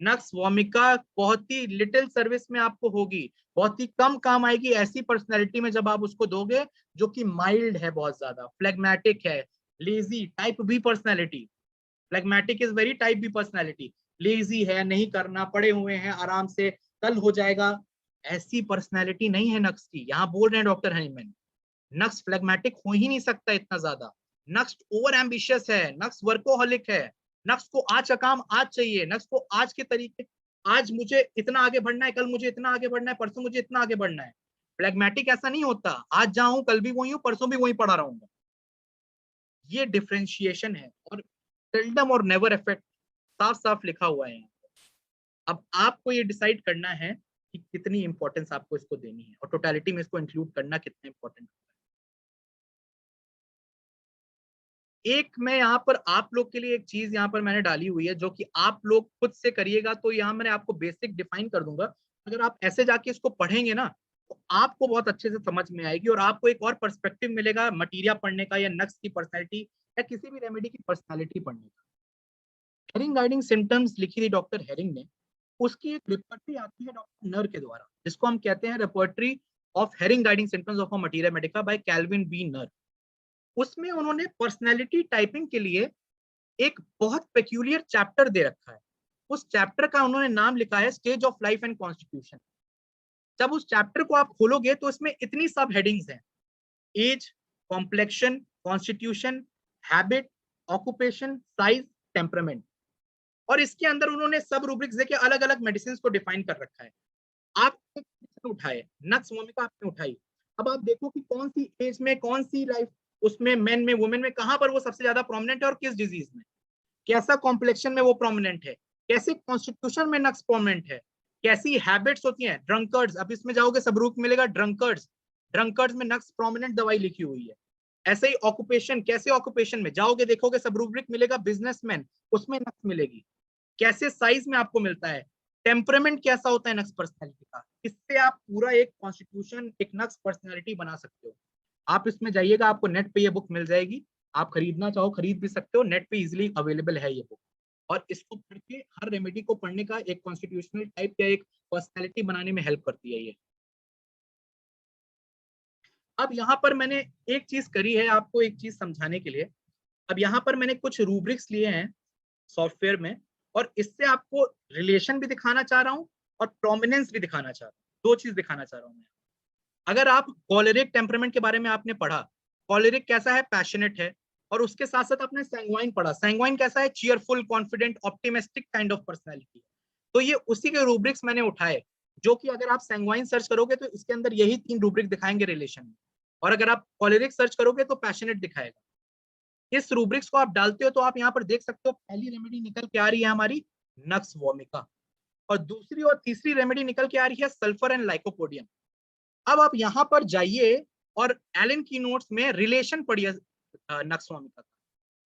Nux vomica बहुत ही लिटिल सर्विस में आपको होगी, बहुत ही कम काम आएगी ऐसी पर्सनैलिटी में जब आप उसको दोगे जो कि माइल्ड है, बहुत ज्यादा फ्लेगमेटिक है, lazy type B personality. Phlegmatic is very type B personality, lazy है, नहीं करना, पड़े हुए हैं, आराम से कल हो जाएगा, ऐसी पर्सनैलिटी नहीं है नक्स की। यहाँ बोल रहे हैं डॉक्टर हनीमैन, नक्स फ्लेगमेटिक हो ही नहीं सकता इतना ज्यादा। नक्स ओवर एम्बिशियस है, नक्स वर्कोहॉलिक है, नक्स को आज का काम आज चाहिए, नक्स को आज के तरीके, आज मुझे इतना आगे बढ़ना है, कल मुझे इतना आगे बढ़ना है, परसों मुझे इतना आगे बढ़ना है। फ्लेगमेटिक ऐसा नहीं होता, आज जहाँ हूं कल भी वही हूँ, परसों भी वही पढ़ा रहूंगा। ये डिफरेंशिएशन है और सेल्डम और नेवर इफेक्ट साफ साफ लिखा हुआ है। अब आपको ये डिसाइड करना है कि कितनी इंपॉर्टेंस आपको इसको देनी है और टोटलिटी में इसको इंक्लूड करना कितना इंपॉर्टेंट है। एक मैं यहाँ पर आप लोग के लिए एक चीज यहाँ पर मैंने डाली हुई है जो कि आप लोग खुद से करिएगा। तो यहाँ मैंने आपको बेसिक डिफाइन कर दूंगा, अगर आप ऐसे जाके इसको पढ़ेंगे ना तो आपको बहुत अच्छे से समझ में आएगी और आपको एक और पर्सपेक्टिव मिलेगा मटीरिया पढ़ने का या नक्स की पर्सनैलिटी या किसी भी रेमेडी की पर्सनैलिटी पढ़ने का। हेरिंग गाइडिंग सिम्टम्स लिखी थी डॉक्टर हेरिंग ने, उसकी एक रिपोर्टरी आती है डॉक्टर नर के द्वारा, जिसको हम कहते हैं repertory of Hering guiding symptoms of a materia medica by Calvin B Knerr. उसमें उन्होंने पर्सनैलिटी टाइपिंग के लिए एक बहुत पेक्यूलियर चैप्टर दे रखा है। उस चैप्टर का उन्होंने नाम लिखा है stage of life and constitution. जब उस चैप्टर को आप खोलोगे तो इसमें इतनी सब हेडिंग्स हैं, age, complexion, constitution, habit, occupation, size, temperament, और इसके अंदर उन्होंने सब रूब्रिक्स देके अलग अलग मेडिसिन को डिफाइन कर रखा है। आप उठाए नक्स वोमिका आपने उठाई, अब आप देखो कि कौन सी एज में, कौन सी लाइफ, उसमें मेन में, वुमेन में, कहां पर वो सबसे ज्यादा प्रोमिनेंट है और किस डिजीज में, कैसा कॉम्प्लेक्शन में वो प्रोमिनेंट है, कैसे कॉन्स्टिट्यूशन में नक्स प्रोमिनेंट है, कैसी हैबिट्स होती हैं, ड्रंकर्ड्स, अब इसमें जाओगे सब रूप मिलेगा ड्रंकर्ड्स, ड्रंकर्ड्स में नक्स प्रोमिनेंट दवाई लिखी हुई है। ऐसे ही ऑक्यूपेशन, कैसे ऑक्यूपेशन में जाओगे देखोगे सब रूब्रिक मिलेगा बिजनेसमैन, उसमें नक्स मिलेगी। कैसे साइज में आपको मिलता है, टेम्परामेंट कैसा होता है नक्स पर्सनैलिटी का, इससे आप पूरा एक कॉन्स्टिट्यूशन, एक नक्स पर्सनैलिटी बना सकते हो। आप इसमें जाइएगा, आपको नेट पे ये बुक मिल जाएगी, आप खरीदना चाहो खरीद भी सकते हो, नेट पे इजीली अवेलेबल है ये बुक। और इसको पढ़ के हर रेमेडी को पढ़ने का एक कॉन्स्टिट्यूशनल टाइप या एक पर्सनैलिटी बनाने में हेल्प करती है ये। अब यहाँ पर मैंने एक चीज करी है आपको एक चीज समझाने के लिए। अब यहाँ पर मैंने कुछ रूब्रिक्स लिए हैं सॉफ्टवेयर में और इससे आपको रिलेशन भी दिखाना चाह रहा हूँ और प्रोमिनेंस भी दिखाना चाह रहा हूँ, दो चीज दिखाना चाह रहा हूँ मैं। अगर आप कॉलेरिक टेम्परामेंट के बारे में आपने पढ़ा, कॉलेरिक कैसा है, पैशनेट है, और उसके साथ साथ आपने सैंग्वाइन पढ़ा, सैंग्वाइन कैसा है, cheerful, confident, optimistic kind of personality. तो ये उसी के रूब्रिक्स मैंने उठाए, जो कि अगर आप सैंग्वाइन सर्च करोगे तो इसके अंदर यही 3 रूब्रिक दिखाएंगे रिलेशन में, और अगर आप कॉलेरिक सर्च करोगे तो पैशनेट दिखाएगा। इस रूब्रिक्स को आप डालते हो तो आप यहाँ पर देख सकते हो पहली रेमेडी निकल के आ रही है हमारी नक्स वोमिका, और दूसरी और तीसरी रेमेडी निकल के आ रही है सल्फर एंड लाइकोपोडियम। अब आप यहाँ पर जाइए और एलन की नोट्स में रिलेशन पढ़िए नक्स वोमिका का,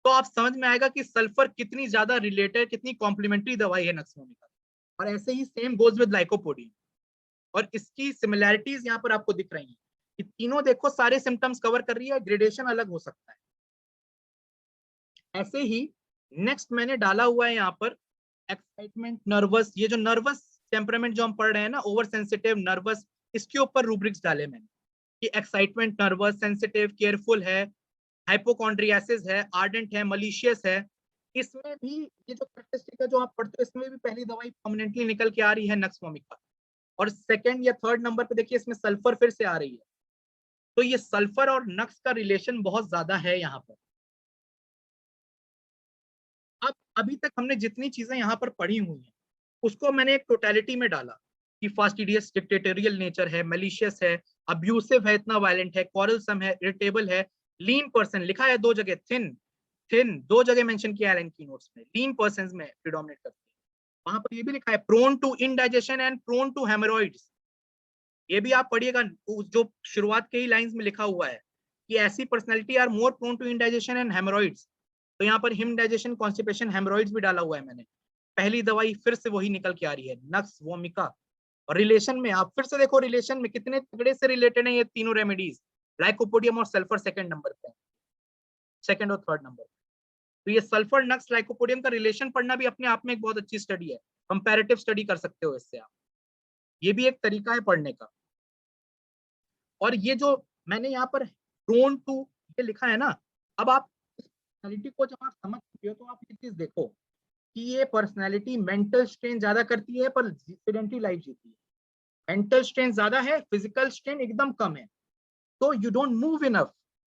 तो आप समझ में आएगा कि सल्फर कितनी ज्यादा रिलेटेड, कितनी कॉम्प्लीमेंट्री दवाई है नक्स वोमिका। और ऐसे ही सेम गोज विद लाइकोपोडियम, और इसकी सिमिलैरिटीज यहाँ पर आपको दिख रही हैं कि तीनों देखो सारे सिम्टम्स कवर कर रही है, ग्रेडेशन अलग हो सकता है। ऐसे ही नेक्स्ट मैंने डाला हुआ है यहाँ पर एक्साइटमेंट, नर्वस, ये जो नर्वस टेम्परामेंट जो हम पढ़ रहे हैं ना, ओवर सेंसिटिव, नर्वस, इसके ऊपर रूब्रिक्स डाले मैंने कि एक्साइटमेंट, नर्वस, सेंसिटिव, केयरफुल है, हाइपोकॉन्ड्रियासिस है, आर्डेंट है, मलिशियस है। इसमें भी ये जो कैरेक्टरिस्टिक है जो आप पढ़ते हो, इसमें भी पहली दवाई परमानेंटली निकल के आ रही है नक्स वोमिका, और सेकंड या थर्ड नंबर पे देखिए इसमें सल्फर फिर से आ रही है। तो ये सल्फर और नक्स का रिलेशन बहुत ज्यादा है यहाँ पर। अब अभी तक हमने जितनी चीजें यहाँ पर पढ़ी हुई हैं उसको मैंने एक टोटलिटी में डाला कि फास्टिडियस डिक्टेटोरियल नेचर है, मैलिशियस है, अब्यूसिव है, इतना वायलेंट है, क्वारलसम है, इरिटेबल है, लीन पर्सन लिखा है 2 जगह, थिन 2 जगह मेंशन किया है इनकी नोट्स में, लीन पर्संस में प्रिडोमिनेट करते हैं। वहां पर ये भी लिखा है prone to indigestion and prone to haemorrhoids. ये भी आप पढ़िएगा, जो शुरुआत के ही लाइंस में लिखा हुआ है कि ऐसी personality are more prone to indigestion and haemorrhoids. तो यहाँ per him digestion, constipation, hemorrhoids भी डाला हुआ है मैंने। पहली दवाई फिर से वही निकल के आ रही है नक्स वोमिका, और रिलेशन में आप फिर से देखो, रिलेशन में कितने तगड़े से रिलेटेड है ये तीनों रेमेडीज, लाइकोपोडियम और सल्फर सेकंड नंबर पे, सेकंड और थर्ड नंबर। तो ये सल्फर नक्स लाइकोपोडियम का रिलेशन पढ़ना भी अपने आप में एक बहुत अच्छी स्टडी है, कंपैरेटिव स्टडी कर सकते हो इससे आप, ये भी एक तरीका है पढ़ने का। और ये जो मैंने यहाँ पर प्रोन टू ये लिखा है ना, अब आप पर्सनैलिटी को जब आप समझ चुके हो तो आप ये चीज देखो कि ये पर्सनैलिटी मेंटल स्ट्रेन ज्यादा करती है पर सेडेंटरी लाइफ जीती है। मेंटल स्ट्रेन ज्यादा है, फिजिकल स्ट्रेन एकदम कम है, तो you don't move enough,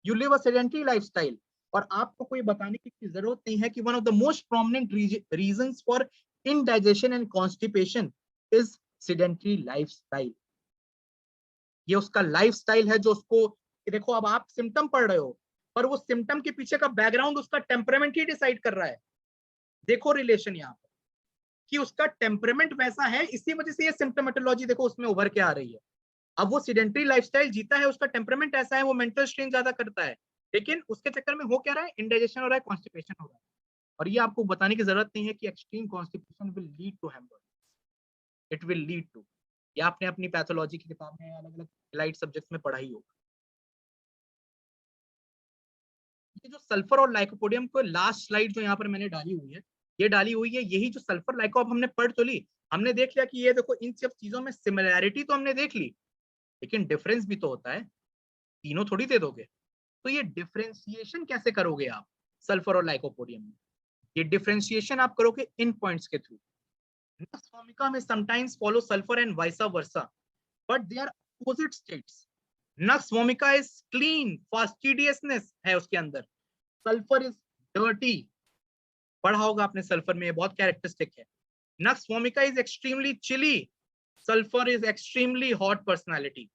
you live a sedentary lifestyle. और आपको कोई बताने की जरूरत नहीं है कि one of the most prominent reasons for indigestion and constipation is sedentary lifestyle. ये उसका लाइफस्टाइल है जो उसको, देखो अब आप सिम्टम पढ़ रहे हो पर वो सिम्टम के पीछे का बैकग्राउंड उसका टेम्परामेंट ही डिसाइड कर रहा है। देखो रिलेशन यहाँ पर कि उसका टेम्परामेंट वैसा है, इसी वजह से ये सिम्टोमेटोलॉजी देखो उसमें उभर के आ रही है। अब वो सेडेंटरी लाइफस्टाइल जीता है, उसका टेम्परामेंट ऐसा है, वो मेंटल स्ट्रेन ज्यादा करता है, लेकिन उसके चक्कर में हो क्या रहा है, इंडाइजेशन हो रहा है, कॉन्स्टिपेशन हो रहा है। और ये आपको बताने की जरूरत नहीं है कि extreme constipation will lead to haemorrhage, it will lead to, या आपने अपनी पैथोलॉजी की किताब में अलग अलग लाइट सब्जेक्ट्स में पढ़ा ही होगा। ये जो सल्फर और लाइकोपोडियम को लास्ट स्लाइड जो यहाँ पर मैंने डाली हुई है, ये डाली हुई है, यही जो सल्फर लाइको, अब हमने पढ़ तो ली, हमने देख लिया कि ये देखो इन सब चीजों में सिमिलैरिटी तो हमने देख ली, लेकिन डिफरेंस भी तो होता है, तीनों थोड़ी दे दोगे। तो ये डिफरेंशिएशन कैसे करोगे आप सल्फर और लाइकोपोडियम में? ये डिफरेंशिएशन आप करोगे इन पॉइंट्स के थ्रू। नक्स वोमिका में sometimes follow sulphur and vice versa, but they are opposite states. Nux vomica is clean, fastidiousness है उसके अंदर, सल्फर इज डर्टी, पढ़ा होगा आपने सल्फर में, बहुत कैरेक्टरिस्टिक है। नक्स vomica is extremely chilly, sulphur is extremely hot personality.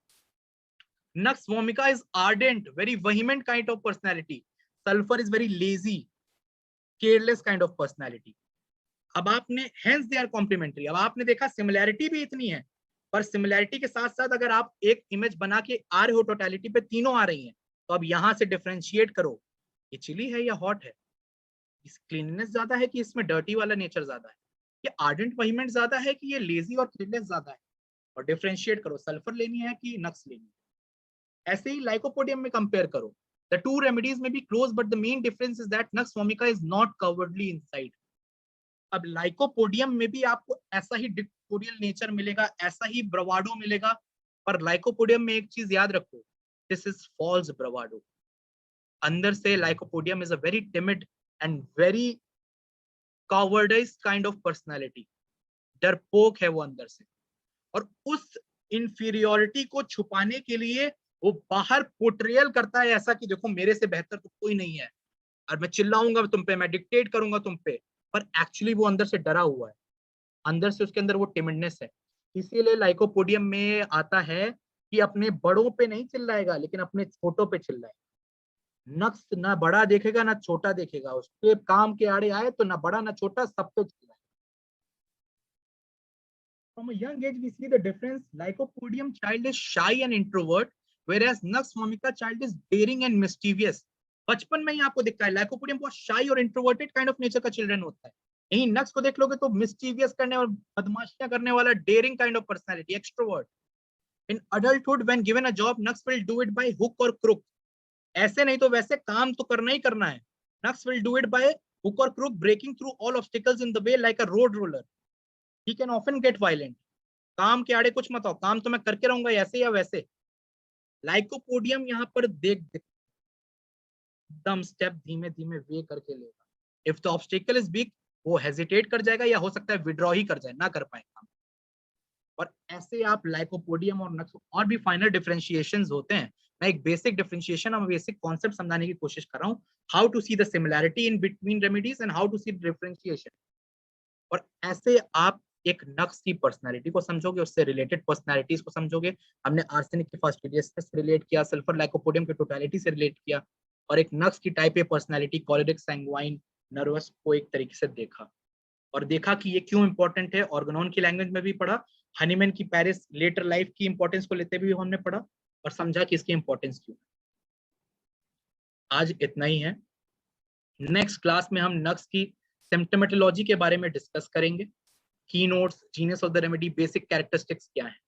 Nux vomica is ardent, very vehement kind of personality. Sulfur is very lazy, careless kind of personality. अब आपने hence they are complementary। अब आपने देखा similarity भी इतनी है, पर similarity के साथ साथ अगर आप एक इमेज बना के आ रहे हो टोटलिटी पे, तीनों आ रही हैं, तो अब यहां से डिफरेंशिएट करो, ये चिली है या हॉट है, इस क्लीननेस ज्यादा है कि इसमें डर्टी वाला नेचर ज्यादा है, ये आर्डेंट वहीमेंट ज्यादा है कि ये लेजी और केयरलेस ज्यादा है, और डिफरेंशिएट करो, सल्फर लेनी है कि नक्स लेनी है। ऐसे ही लाइकोपोडियम में कंपेयर करो, the two remedies may be close but the main difference is that nux vomica is not cowardly inside। अब लाइकोपोडियम में भी आपको ऐसा ही डिक्टेटोरियल नेचर मिलेगा, ऐसा ही ब्रवाडो मिलेगा, पर लाइकोपोडियम में एक चीज याद रखो, दिस इज फॉल्स ब्रवाडो। अंदर से lycopodium is a very timid and very cowardice kind of personality, डरपोक है वो अंदर से, और उस इंफीरियोरिटी को छुपाने के लिए वो बाहर पोर्ट्रेयल करता है ऐसा कि देखो मेरे से बेहतर तो कोई नहीं है, और मैं चिल्लाऊंगा तुम पे, मैं डिक्टेट करूंगा तुम पे, पर एक्चुअली वो अंदर से डरा हुआ है, अंदर से उसके अंदर वो टिमिडनेस है। इसीलिए लाइकोपोडियम में आता है कि अपने बड़ों पे नहीं चिल्लाएगा लेकिन अपने छोटों पे चिल्लाएगा। नक्स ना बड़ा देखेगा ना छोटा देखेगा, उसके काम के आड़े आए तो ना बड़ा ना छोटा, सब पे चिल्लाएगा। From a young age we see the difference, Lycopodium child is shy and introvert whereas Nux vomica child is daring and mischievous। बचपन में ही आपको दिखता है लाइकोपोडियम बहुत शाई और इंट्रोवर्टेड काइंड ऑफ नेचर का चिल्ड्रन होता है, यही नक्स को देख लोगे तो मिस्चीवियस करने और बदमाशियां करने वाला daring kind of personality, extrovert. In adulthood when given a job nux will do it by hook और क्रुक, ऐसे नहीं तो वैसे काम तो करना ही करना है। Nux will do it by hook और crook, breaking through all obstacles in the way like a road roller. He can often get violent, काम के आड़े कुछ मत आओ, काम तो मैं करके रहूंगा ऐसे या वैसे। लाइकोपोडियम यहाँ पर देख एकदम स्टेप धीमे धीमे वे करके लेगा, if the obstacle is big वो हेजिटेट कर जाएगा या हो सकता है विड्रॉ ही कर जाए, ना कर पाए काम। और ऐसे आप लाइकोपोडियम और नक्स और भी फाइनल डिफरेंशिएशंस होते हैं, मैं एक बेसिक डिफरेंशिएशन और बेसिक कॉन्सेप्ट समझाने की कोशिश कर रहा हूँ, how to see the similarity in between remedies and how to see differentiation. और ऐसे आप एक नक्स की पर्सनालिटी को समझोगे, उससे रिलेटेड पर्सनालिटीज को समझोगे। हमने आर्सेनिक की फास्टिडियसनेस से रिलेट किया, सल्फर लाइकोपोडियम की टोटलिटी से रिलेट किया, और एक नक्स की टाइप ए पर्सनालिटी कॉलेरिक, सैंग्वाइन, नर्वस को एक तरीके से देखा, और देखा कि ये क्यों इंपॉर्टेंट है। ऑर्गेनॉन की लैंग्वेज में भी पढ़ा, हनीमैन की पेरिस लेटर लाइफ की इंपॉर्टेंस को लेते भी हमने पढ़ा, और समझा कि इसकी इंपॉर्टेंस क्यों। आज इतना ही है, नेक्स्ट क्लास में हम नक्स की सिम्टोमेटोलॉजी के बारे में डिस्कस करेंगे। की notes, genius of the remedy, basic characteristics क्या है।